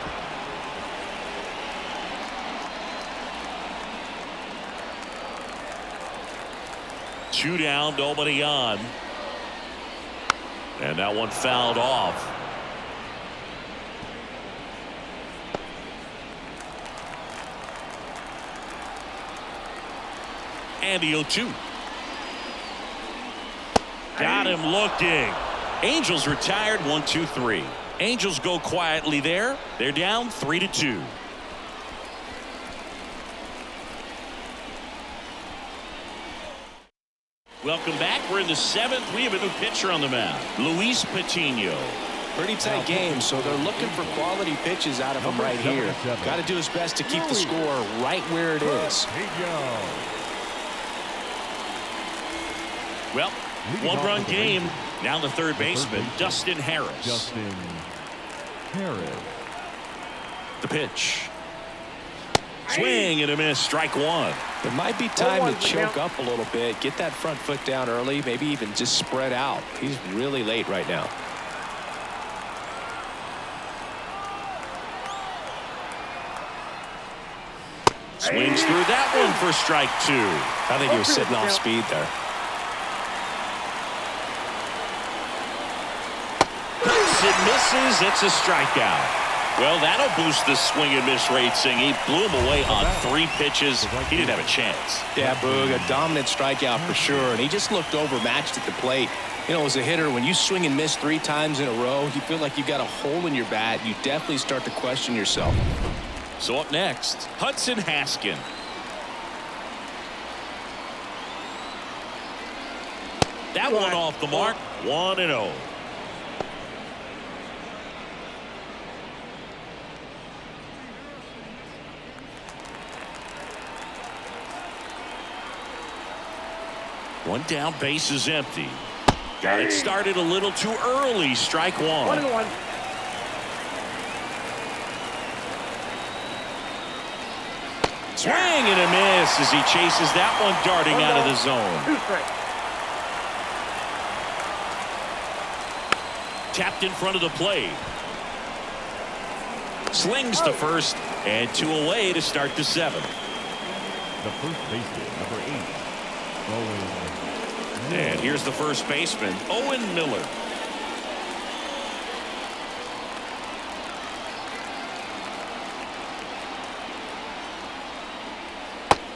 Two down, nobody on. And that one fouled off. And the 0-2. Got him looking. Angels retired 1-2-3. Angels go quietly there. They're down 3-2. Welcome back. We're in the 7th. We have a new pitcher on the mound, Luis Patino. Pretty tight game, so they're looking for quality pitches out of him right here. Got to do his best to keep the score right where it is. Well, 1-run game. Now the third baseman, Dustin Harris. The pitch. Swing and a miss. Strike one. It might be time to choke up a little bit, get that front foot down early, maybe even just spread out. He's really late right now. Swings through that one for strike 2. I think he was sitting off speed there. It misses. It's a strikeout. Well, that'll boost the swing and miss rating. He blew him away on 3 pitches. He didn't have a chance. Yeah, Boog, a dominant strikeout for sure. And he just looked overmatched at the plate. You know, as a hitter, when you swing and miss 3 times in a row, you feel like you've got a hole in your bat. You definitely start to question yourself. So up next, Hudson Haskin. That one off the mark. 1-0. One down, base is empty. Got it started a little too early. Strike 1. 1-1. Swing and a miss as he chases that one darting out of the zone. 2 strikes. Tapped in front of the plate. Slings to first and 2 away to start the 7th. The first baseman, number 8, Owen. And here's the first baseman, Owen Miller.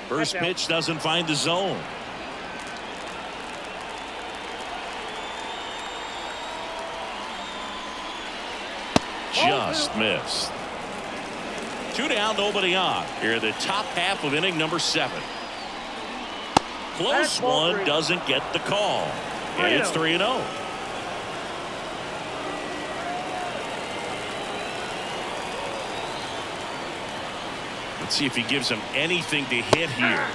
First pitch doesn't find the zone. Just missed. 2 down, nobody on. Here the top half of inning number 7. Close one, doesn't get the call. And it's 3-0. Let's see if he gives him anything to hit here.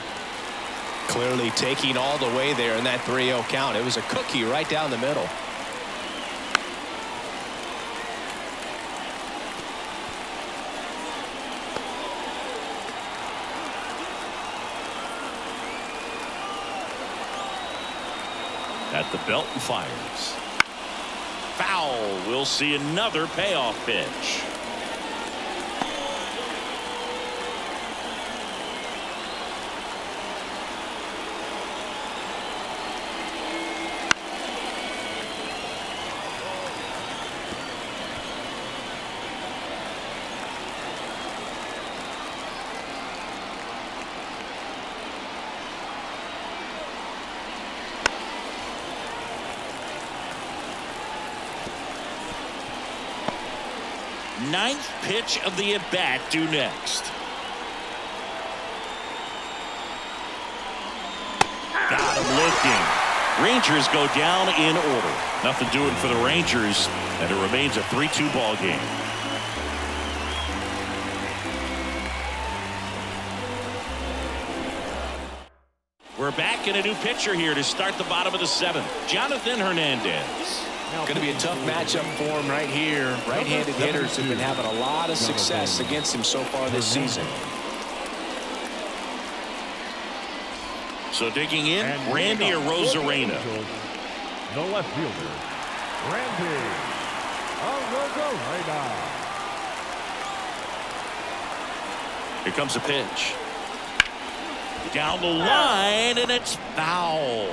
Clearly taking all the way there in that 3-0 count. It was a cookie right down the middle. At the belt and fires. Foul. We'll see another payoff pitch. Ninth pitch of the at-bat due next. Got him looking. Rangers go down in order. Nothing doing for the Rangers, and it remains a 3-2 ball game. We're back in a new pitcher here to start the bottom of the 7th. Jonathan Hernandez. Going to be a tough matchup for him right here. Right-handed hitters have been having a lot of success against him so far this season. So digging in, Randy Arozarena. The left fielder, Randy Arozarena. Here comes a pitch. Down the line, and it's foul.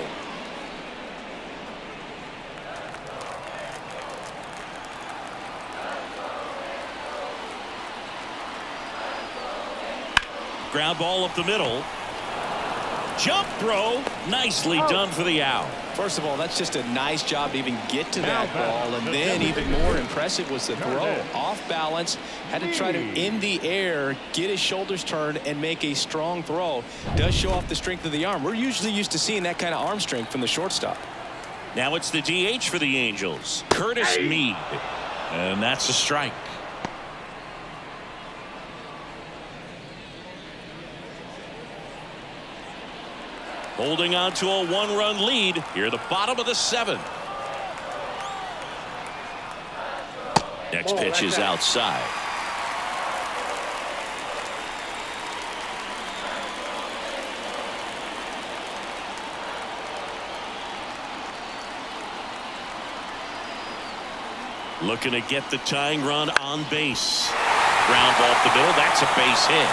Ground ball up the middle. Jump throw. Nicely done for the out. First of all, that's just a nice job to even get to that ball. And then even more impressive was the throw. Off balance. Had to try to, in the air, get his shoulders turned and make a strong throw. Does show off the strength of the arm. We're usually used to seeing that kind of arm strength from the shortstop. Now it's the DH for the Angels. Curtis Mead. And that's a strike. Holding on to a 1-run lead here, the bottom of the 7th. Next pitch is outside. Looking to get the tying run on base. Ground ball up the middle. That's a base hit.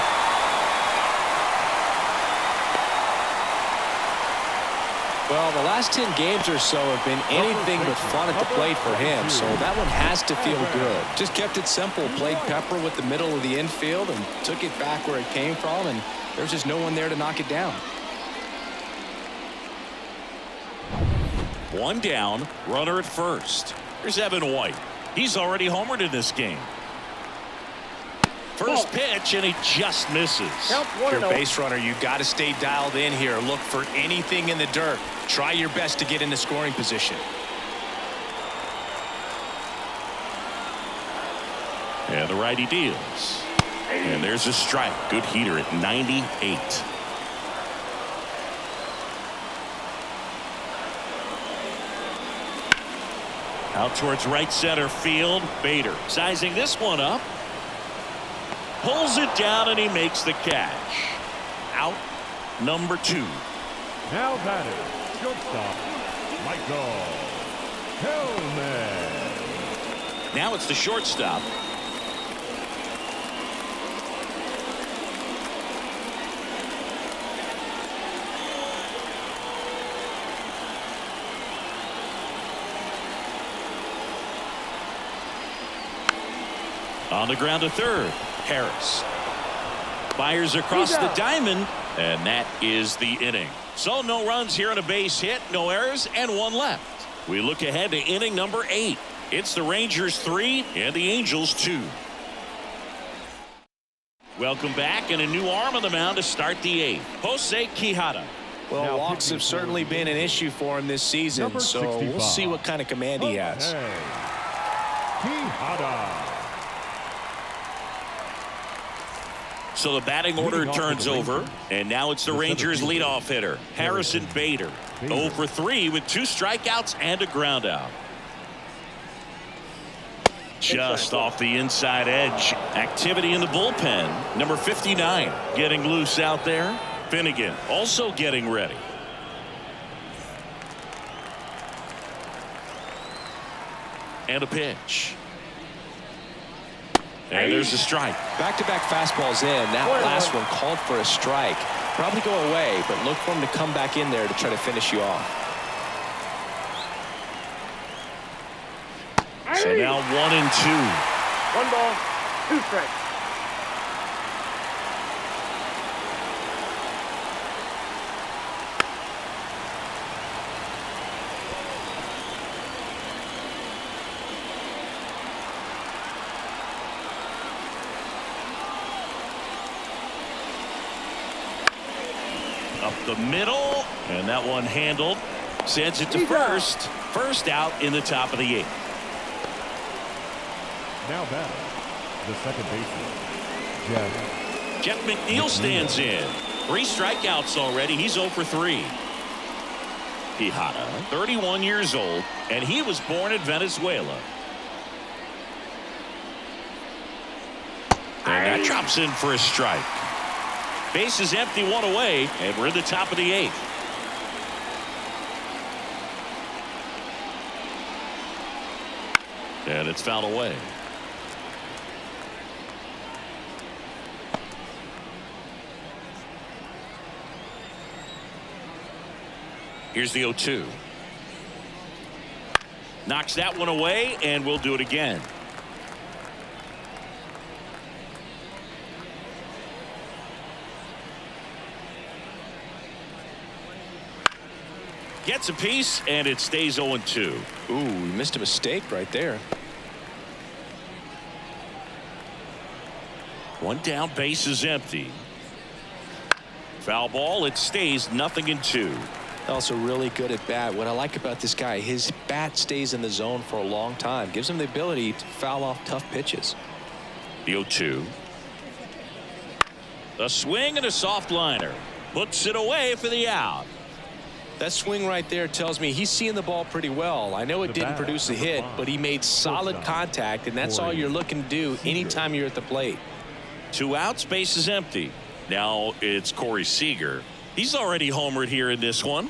Well, the last 10 games or so have been anything but fun at the plate for him, so that one has to feel good. Just kept it simple, played pepper with the middle of the infield and took it back where it came from, and there's just no one there to knock it down. One down, runner at first. Here's Evan White. He's already homered in this game. First pitch, and he just misses. If you're a base runner, you got to stay dialed in here. Look for anything in the dirt. Try your best to get into scoring position. And the righty deals. And there's a strike. Good heater at 98. Out towards right center field. Bader sizing this one up. Pulls it down, and he makes the catch. Out number 2. Now batting, shortstop, Michael Hellman. Now it's the shortstop. On the ground to third. Harris fires across the diamond, and that is the inning. So no runs here on a base hit, no errors, and 1 left. We look ahead to inning number 8. It's the Rangers 3 and the Angels 2. Welcome back, and a new arm on the mound to start the 8th. Jose Quijada. Well, walks have certainly been an issue for him this season, so we'll see what kind of command he has. Quijada. So the batting order turns over, and now it's the Rangers leadoff hitter, Harrison Bader. 0 for 3 with 2 strikeouts and a ground out. Just off the inside edge. Activity in the bullpen. Number 59 getting loose out there. Finnegan also getting ready. And a pitch. And there's a strike. Back-to-back fastballs in. That last one called for a strike. Probably go away, but look for him to come back in there to try to finish you off. So now 1-2. 1 ball, 2 strikes. Up the middle, and that one handled. Sends it to first. First out in the top of the 8th. Now batting, the second baseman, Jeff McNeil stands in. 3 strikeouts already. He's 0 for 3. Quijada, 31 years old, and he was born in Venezuela. And that drops in for a strike. Base is empty, 1 away, and we're in the top of the 8th. And it's fouled away. Here's the 0-2. Knocks that one away, and we'll do it again. Gets a piece, and it stays 0-2. Ooh, we missed a mistake right there. 1 down, base is empty. Foul ball, it stays 0-2. Also really good at bat. What I like about this guy, his bat stays in the zone for a long time. Gives him the ability to foul off tough pitches. The 0-2. A swing and a soft liner. Puts it away for the out. That swing right there tells me he's seeing the ball pretty well. I know it didn't produce a hit, but he made solid contact, and that's all you're looking to do anytime you're at the plate. 2 outs, base is empty. Now it's Corey Seager. He's already homered here in this one.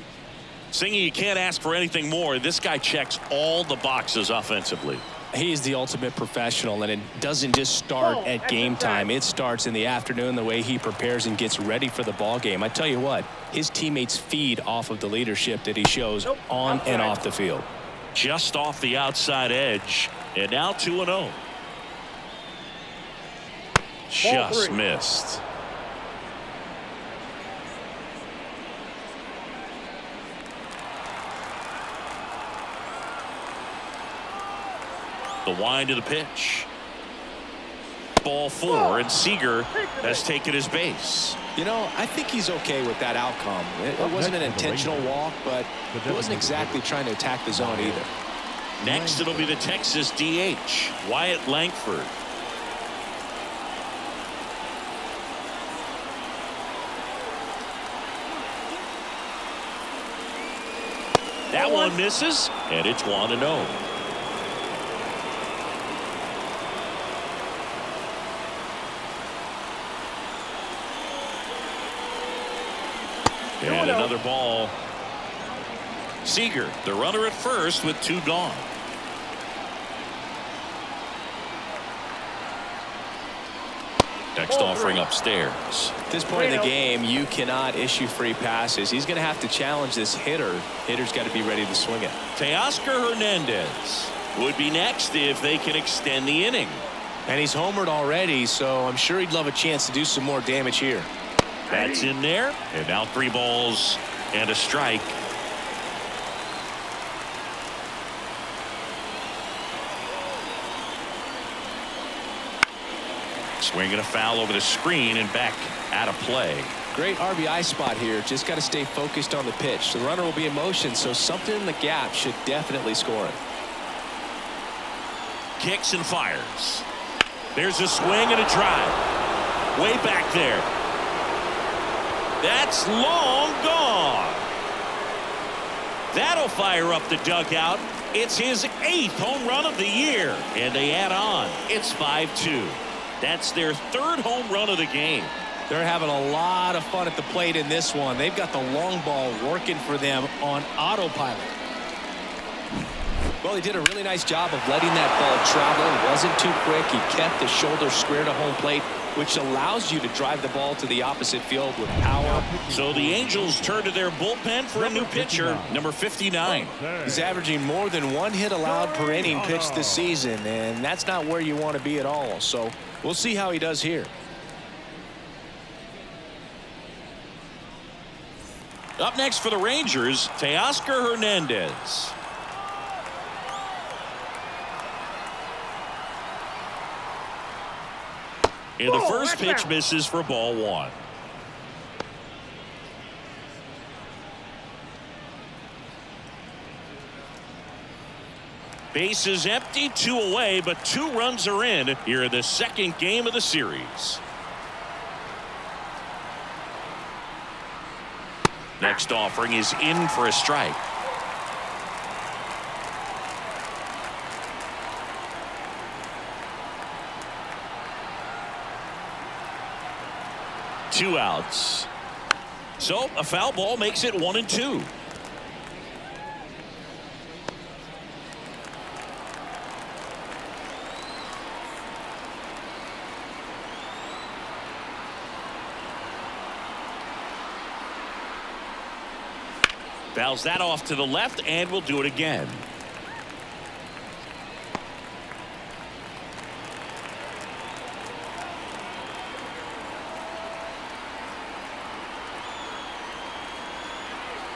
Singing, you can't ask for anything more. This guy checks all the boxes offensively. He's the ultimate professional, and it doesn't just start at game time. It starts in the afternoon, the way he prepares and gets ready for the ball game. I tell you what, his teammates feed off of the leadership that he shows on and off the field. Just off the outside edge, and now 2-0. Just missed. The wind of the pitch. Ball 4, and Seager has taken his base. You know, I think he's okay with that outcome. It wasn't an intentional walk, but he wasn't exactly trying to attack the zone either. Next, it'll be the Texas DH, Wyatt Langford. That one misses, and it's 1-0. And another ball. Seager, the runner at first with 2 gone. Next offering upstairs. At this point in the game, you cannot issue free passes. He's going to have to challenge this hitter. Hitter's got to be ready to swing it. Teoscar Hernandez would be next if they can extend the inning. And he's homered already, so I'm sure he'd love a chance to do some more damage here. That's in there, and now 3 balls and a strike. Swinging a foul over the screen and back out of play. Great RBI spot here. Just got to stay focused on the pitch. The runner will be in motion, so something in the gap should definitely score it. Kicks and fires. There's a swing and a drive. Way back there. That's long gone. That'll fire up the dugout. It's his 8th home run of the year, and they add on. It's 5-2. That's their 3rd home run of the game. They're having a lot of fun at the plate in this one. They've got the long ball working for them on autopilot. Well, he did a really nice job of letting that ball travel. It wasn't too quick. He kept the shoulder square to home plate, which allows you to drive the ball to the opposite field with power. So the Angels turn to their bullpen for a new pitcher, number 59. He's averaging more than 1 hit allowed per inning pitched this season, and that's not where you want to be at all. So we'll see how he does here. Up next for the Rangers, Teoscar Hernandez. And the first pitch misses for ball 1. Base is empty, 2 away, but 2 runs are in here in the second game of the series. Next offering is in for a strike. Two outs. So a foul ball makes it 1-2. Fouls that off to the left, and we'll do it again.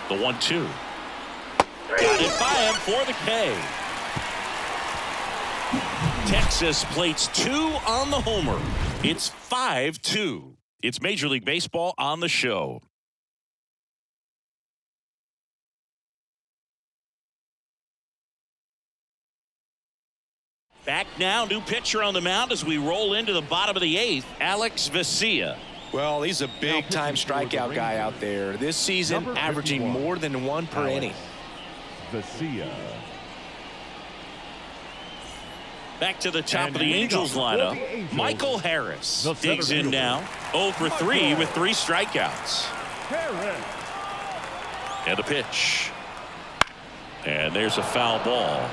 The 1-2. Got it by him for the K. Texas plates 2 on the homer. It's 5-2. It's Major League Baseball on the show. Back now, new pitcher on the mound as we roll into the bottom of the 8th, Alex Vesia. Well, he's a big-time strikeout guy out there. This season, averaging more than 1 per inning. Vesia. Back to the top of the Angels lineup. Michael Harris digs in now. 0 for 3 with 3 strikeouts. And a pitch. And there's a foul ball.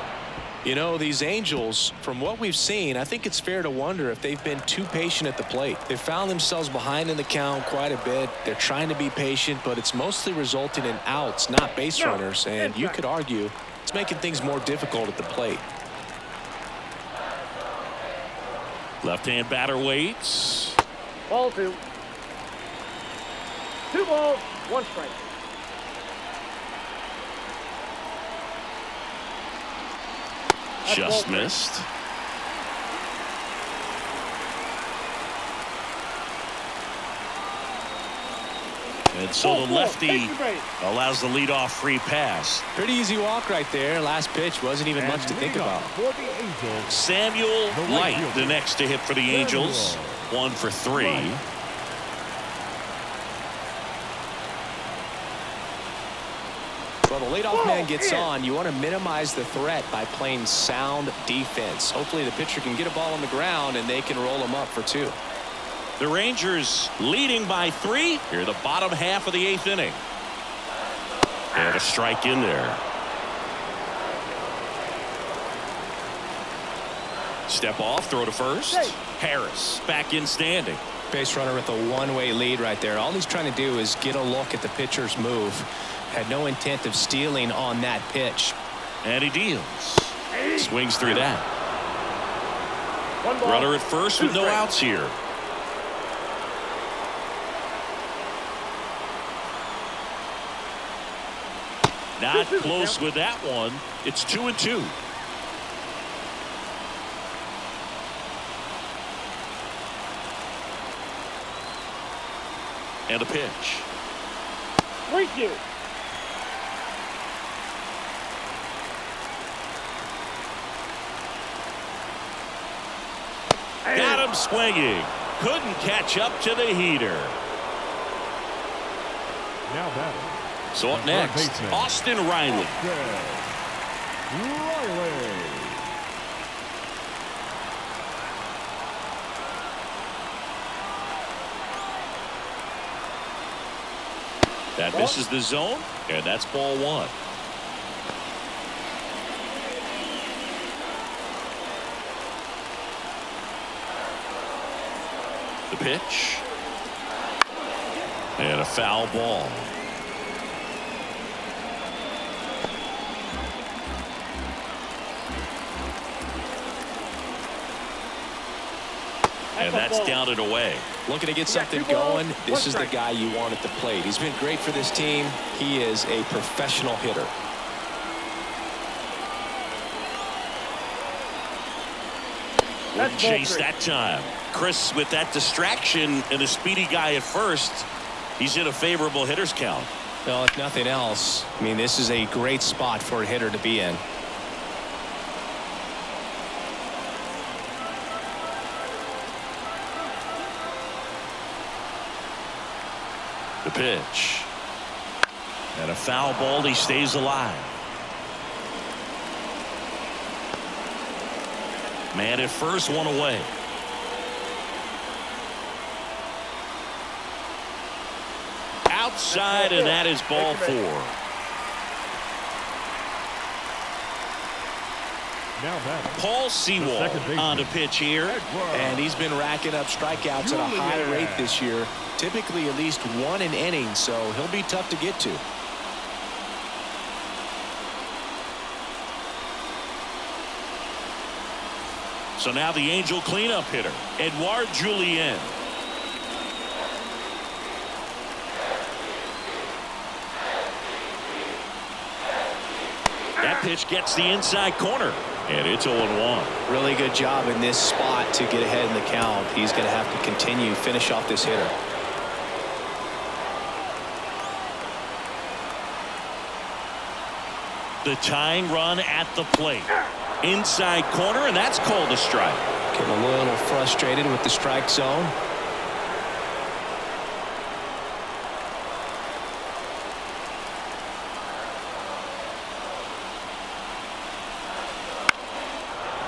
You know, these Angels, from what we've seen, I think it's fair to wonder if they've been too patient at the plate. They've found themselves behind in the count quite a bit. They're trying to be patient, but it's mostly resulting in outs, not base runners. And you could argue it's making things more difficult at the plate. Left-hand batter waits. Ball 2. 2 balls, 1 strike. Just missed. And so the lefty allows the leadoff free pass. Pretty easy walk right there. Last pitch wasn't even much to think about. Samuel Light, the next to hit for the Angels. 1 for 3. Well, the leadoff man gets on. You want to minimize the threat by playing sound defense. Hopefully the pitcher can get a ball on the ground and they can roll him up for 2. The Rangers leading by 3 here the bottom half of the 8th inning. And a strike in there. Step off, throw to first. Harris back in standing. Base runner with a one-way lead right there. All he's trying to do is get a look at the pitcher's move. Had no intent of stealing on that pitch. And he deals. Swings through that. 1 ball, Runner at first 2 with no strikes. outs here. Not close with that one. It's 2-2. And a pitch. 3-2. Got him swinging. Couldn't catch up to the heater. Now batting. So up next, Austin Riley. Riley. That misses the zone, and that's ball 1. The pitch. And a foul ball. And that's down and away. Looking to get something going. This is the guy you want at the plate. He's been great for this team. He is a professional hitter. Wouldn't chase that time. Chris, with that distraction and a speedy guy at first, he's in a favorable hitter's count. Well, if nothing else, I mean, this is a great spot for a hitter to be in. The pitch. And a foul ball. He stays alive. Man at first, one away. Outside, and that is ball 4. Now batting, Paul Sewell on the pitch here. And he's been racking up strikeouts at a high rate this year. Typically at least 1 an inning, so he'll be tough to get to. So now the Angel cleanup hitter, Edouard Julien. That pitch gets the inside corner, and it's 0-1. Really good job in this spot to get ahead in the count. He's going to have to continue finish off this hitter. The tying run at the plate. Inside corner, and that's called a strike. Getting a little frustrated with the strike zone.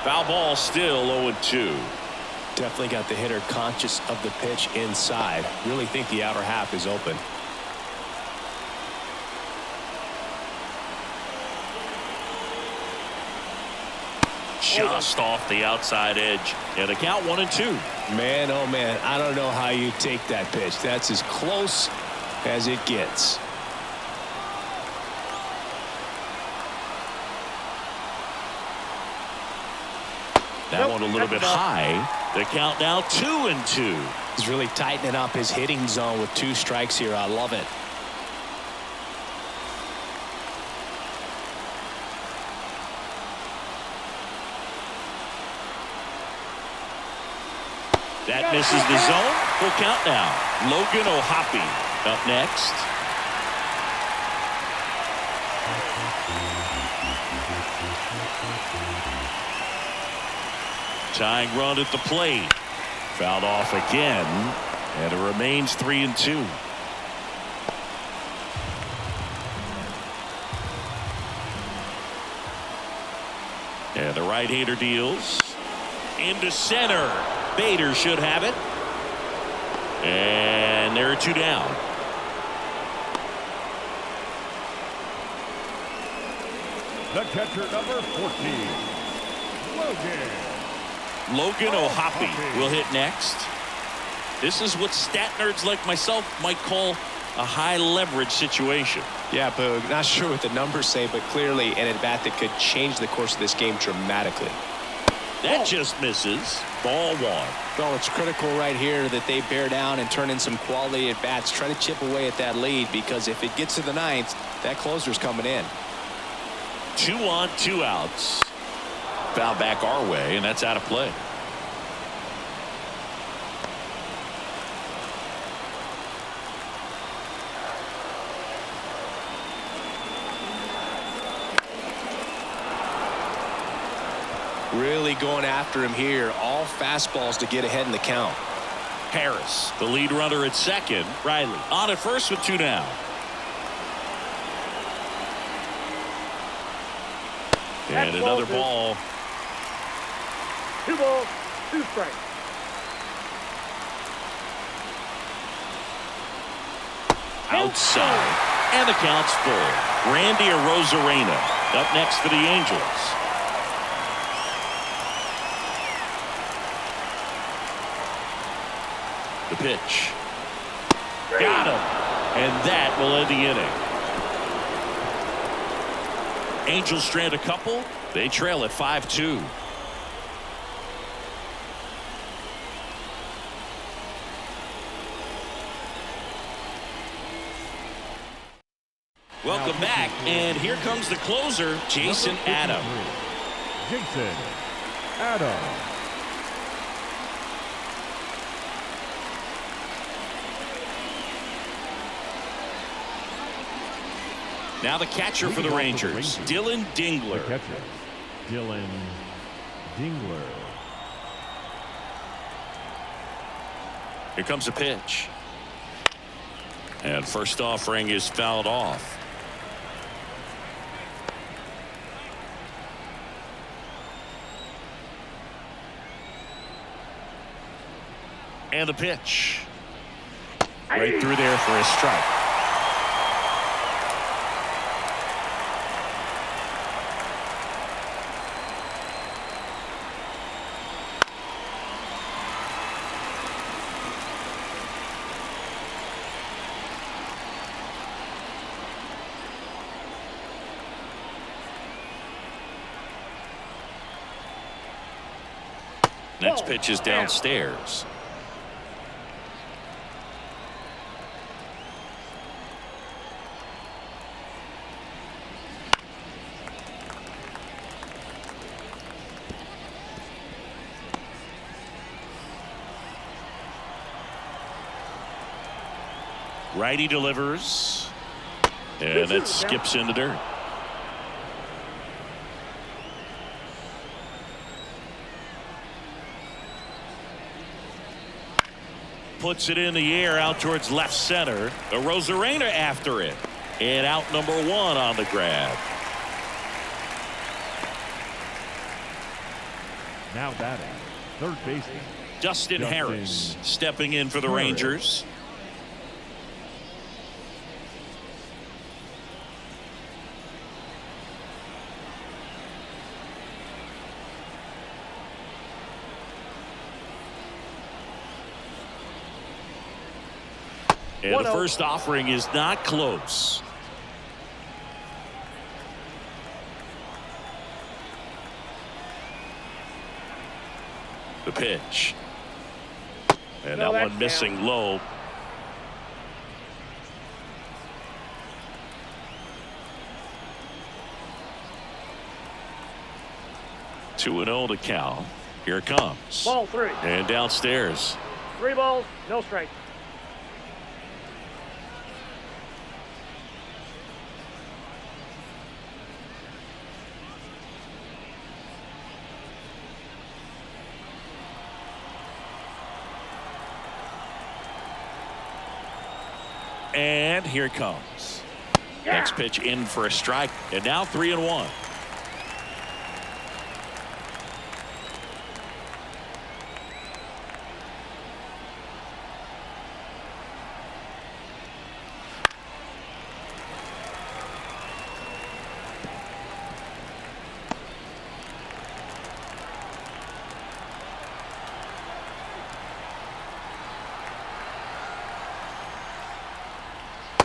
Foul ball, still 0-2. Definitely got the hitter conscious of the pitch inside. Really think the outer half is open. Just off the outside edge, and the count 1-2. Man, oh man, I don't know how you take that pitch. That's as close as it gets. That one a little bit high. The count now 2-2. He's really tightening up his hitting zone with 2 strikes here. I love it. That misses the zone. Full count now. Logan O'Hoppe up next. Tying run at the plate. Fouled off again, and it remains 3-2. And the right-hander deals into center. Bader should have it. And there are 2 down. the catcher number 14, Logan O'Hoppe will hit next. This is what stat nerds like myself might call a high leverage situation. Yeah, Boog, not sure what the numbers say, but clearly an at-bat that could change the course of this game dramatically. That just misses. Ball 1. Well, it's critical right here that they bear down and turn in some quality at-bats. Try to chip away at that lead, because if it gets to the 9th, that closer's coming in. 2 on, 2 outs. Foul back our way, and that's out of play. Really going after him here. All fastballs to get ahead in the count. Harris, the lead runner at second. Riley on at first with 2 down. And another ball. 2 balls, 2 strikes. Outside. And the count's full. Randy Arozarena up next for the Angels. The pitch. Got him. And that will end the inning. Angels strand a couple. They trail at 5-2. Welcome back, and here comes the closer, Jason Adam. Jason Adam. Now the catcher for the Rangers, Dylan Dingler. The catcher, Dylan Dingler. Here comes a pitch. And first offering is fouled off. And the pitch. Right through there for a strike. Next pitch is downstairs. Righty delivers, and it skips in the dirt. Puts it in the air out towards left center. A Rosarena after it. And out number 1 on the grab. Now batting, third baseman, Dustin Harris stepping in for the Rangers. And the first offering is not close. The pitch. And that one missing low. Two and 0 to count. Here it comes. Ball 3. And downstairs. 3 balls, no strike. And here it comes. Next pitch in for a strike. And now 3-1.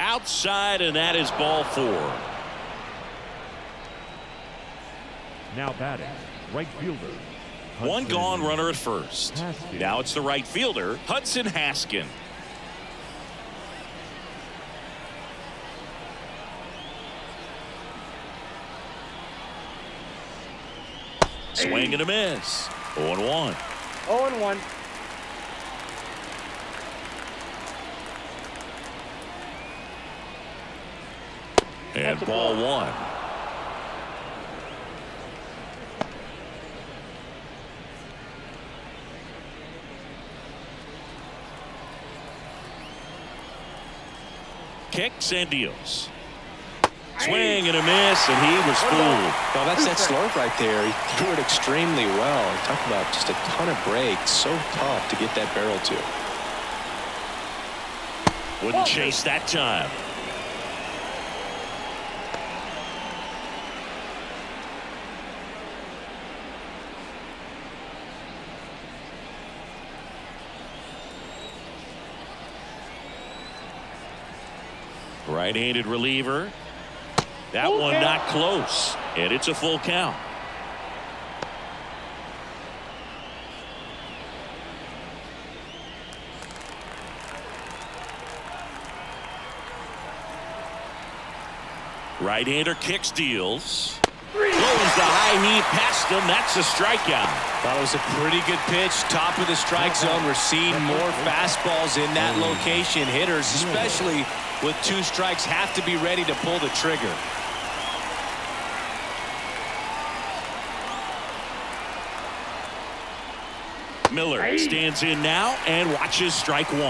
Outside, and that is ball 4. Now batting, right fielder. One gone, runner at first. Haskin. Now it's the right fielder, Hudson Haskin. Swing and a miss. 0-1. 0-1. And ball 1. Kicks and deals. Swing and a miss, and he was fooled. Well, that's that slurve right there. He threw it extremely well. Talk about just a ton of breaks. So tough to get that barrel to. Wouldn't chase that time. Right-handed reliever. That one not close, and it's a full count. Right-hander kicks, deals. Throws the high heat past him. That's a strikeout. That was a pretty good pitch. Top of the strike zone. We're seeing more fastballs in that location. Hitters, especially with 2 strikes, have to be ready to pull the trigger. Miller stands in now and watches strike 1.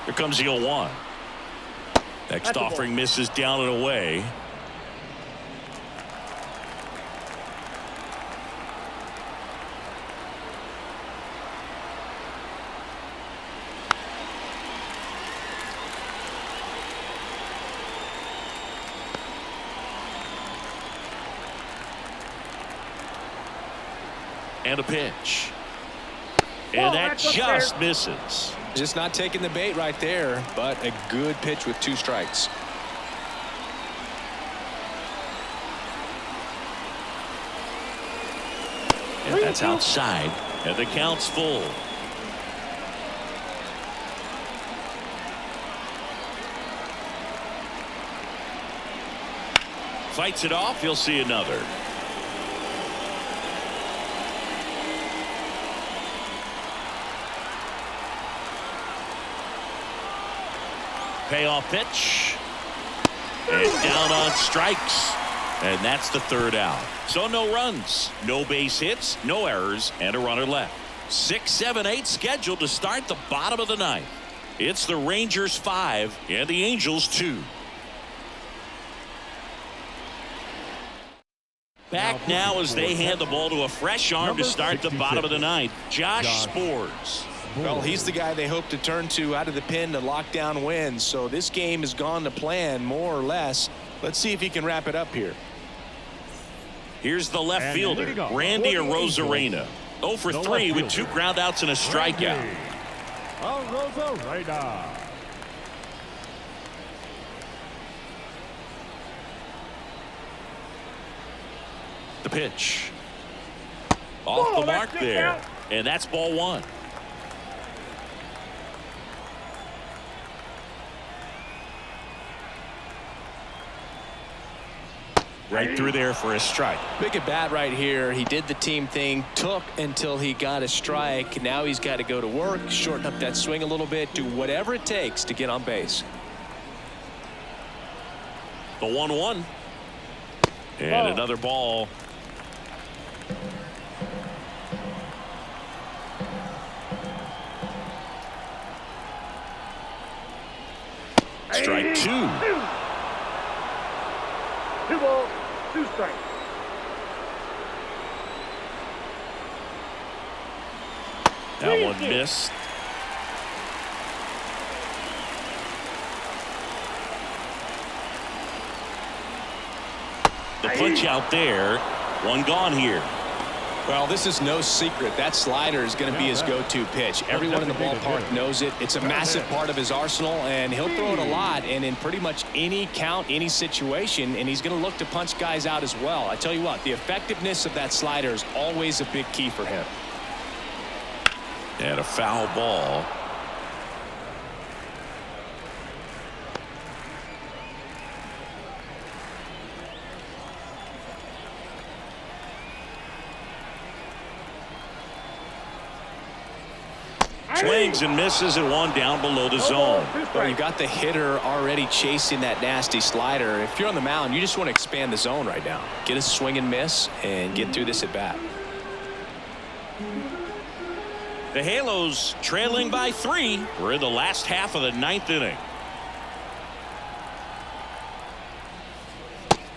Here comes the 0-1. Next offering misses down and away. And a pitch. And that just misses. Just not taking the bait right there, but a good pitch with 2 strikes. And that's outside, and the count's full. Fights it off. He'll see another. Payoff pitch. And down on strikes. And that's the 3rd out. So no runs, no base hits, no errors, and a runner left. 6, 7, 8 scheduled to start the bottom of the 9th. It's the Rangers 5 and the Angels 2. Back now as they hand the ball to a fresh arm to start the bottom of the 9th. Josh Spores. Well, he's the guy they hope to turn to out of the pen to lock down wins. So this game has gone to plan more or less. Let's see if he can wrap it up here. Here's the left fielder, Randy Arozarena. 0 for 3 with 2 groundouts and a strikeout. Arozarena. The pitch. Off the mark there. And that's ball 1. Right through there for a strike. Big at bat right here. He did the team thing, took until he got a strike. Now he's got to go to work, shorten up that swing a little bit, do whatever it takes to get on base. The 1-1. And another ball. Strike 2. 2 balls, 2 strikes. That one missed. The punch out there. 1 gone here. Well, this is no secret. That slider is going to be his go-to pitch. Everyone in the ballpark knows it. It's a massive part of his arsenal, and he'll throw it a lot and in pretty much any count, any situation, and he's going to look to punch guys out as well. I tell you what, the effectiveness of that slider is always a big key for him. And a foul ball. Swings and misses and 1 down below the zone. Well, you got the hitter already chasing that nasty slider. If you're on the mound, you just want to expand the zone right now. Get a swing and miss and get through this at bat. The Halos trailing by 3. We're in the last half of the 9th inning.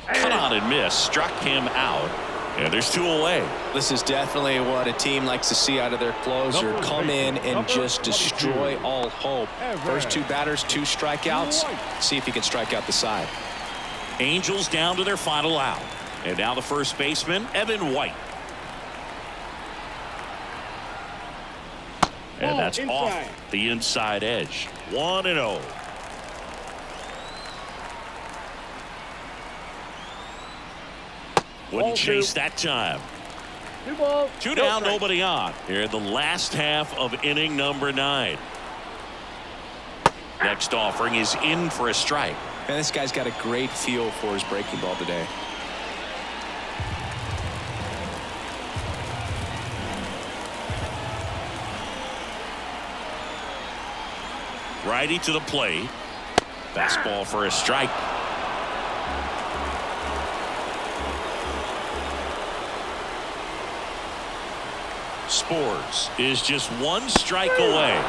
Cut on and miss. Struck him out. And there's 2 away. This is definitely what a team likes to see out of their closer. Come in and just destroy all hope. First 2 batters, 2 strikeouts. See if he can strike out the side. Angels down to their final out. And now the first baseman, Evan White. And that's inside. off the inside edge. 1-0. Wouldn't chase that time. 2 balls. 2 no down, strike. nobody on. Here in the last half of inning number 9. Next offering is in for a strike. And this guy's got a great feel for his breaking ball today. Righty to the plate. Fastball for a strike. Spores is just 1 strike away.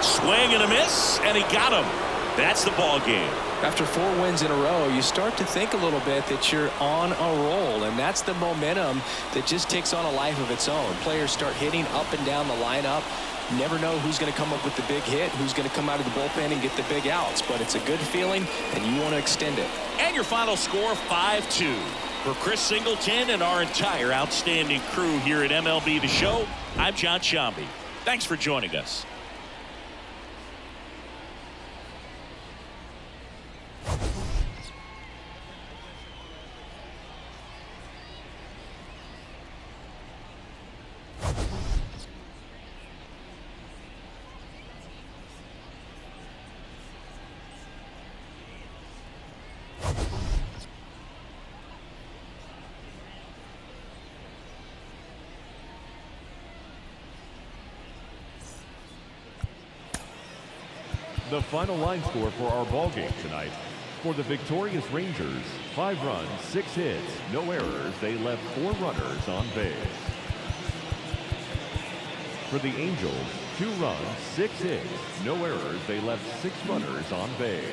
Swing and a miss, and he got him. That's the ball game. After 4 wins in a row, you start to think a little bit that you're on a roll, and that's the momentum that just takes on a life of its own. Players start hitting up and down the lineup. You never know who's going to come up with the big hit, who's going to come out of the bullpen and get the big outs, but it's a good feeling, and you want to extend it. And your final score, 5-2. For Chris Singleton and our entire outstanding crew here at MLB The Show, I'm John Sciambi. Thanks for joining us. The final line score for our ball game tonight. For the victorious Rangers, 5 runs, 6 hits, no errors. They left 4 runners on base. For the Angels, 2 runs, 6 hits, no errors. They left 6 runners on base.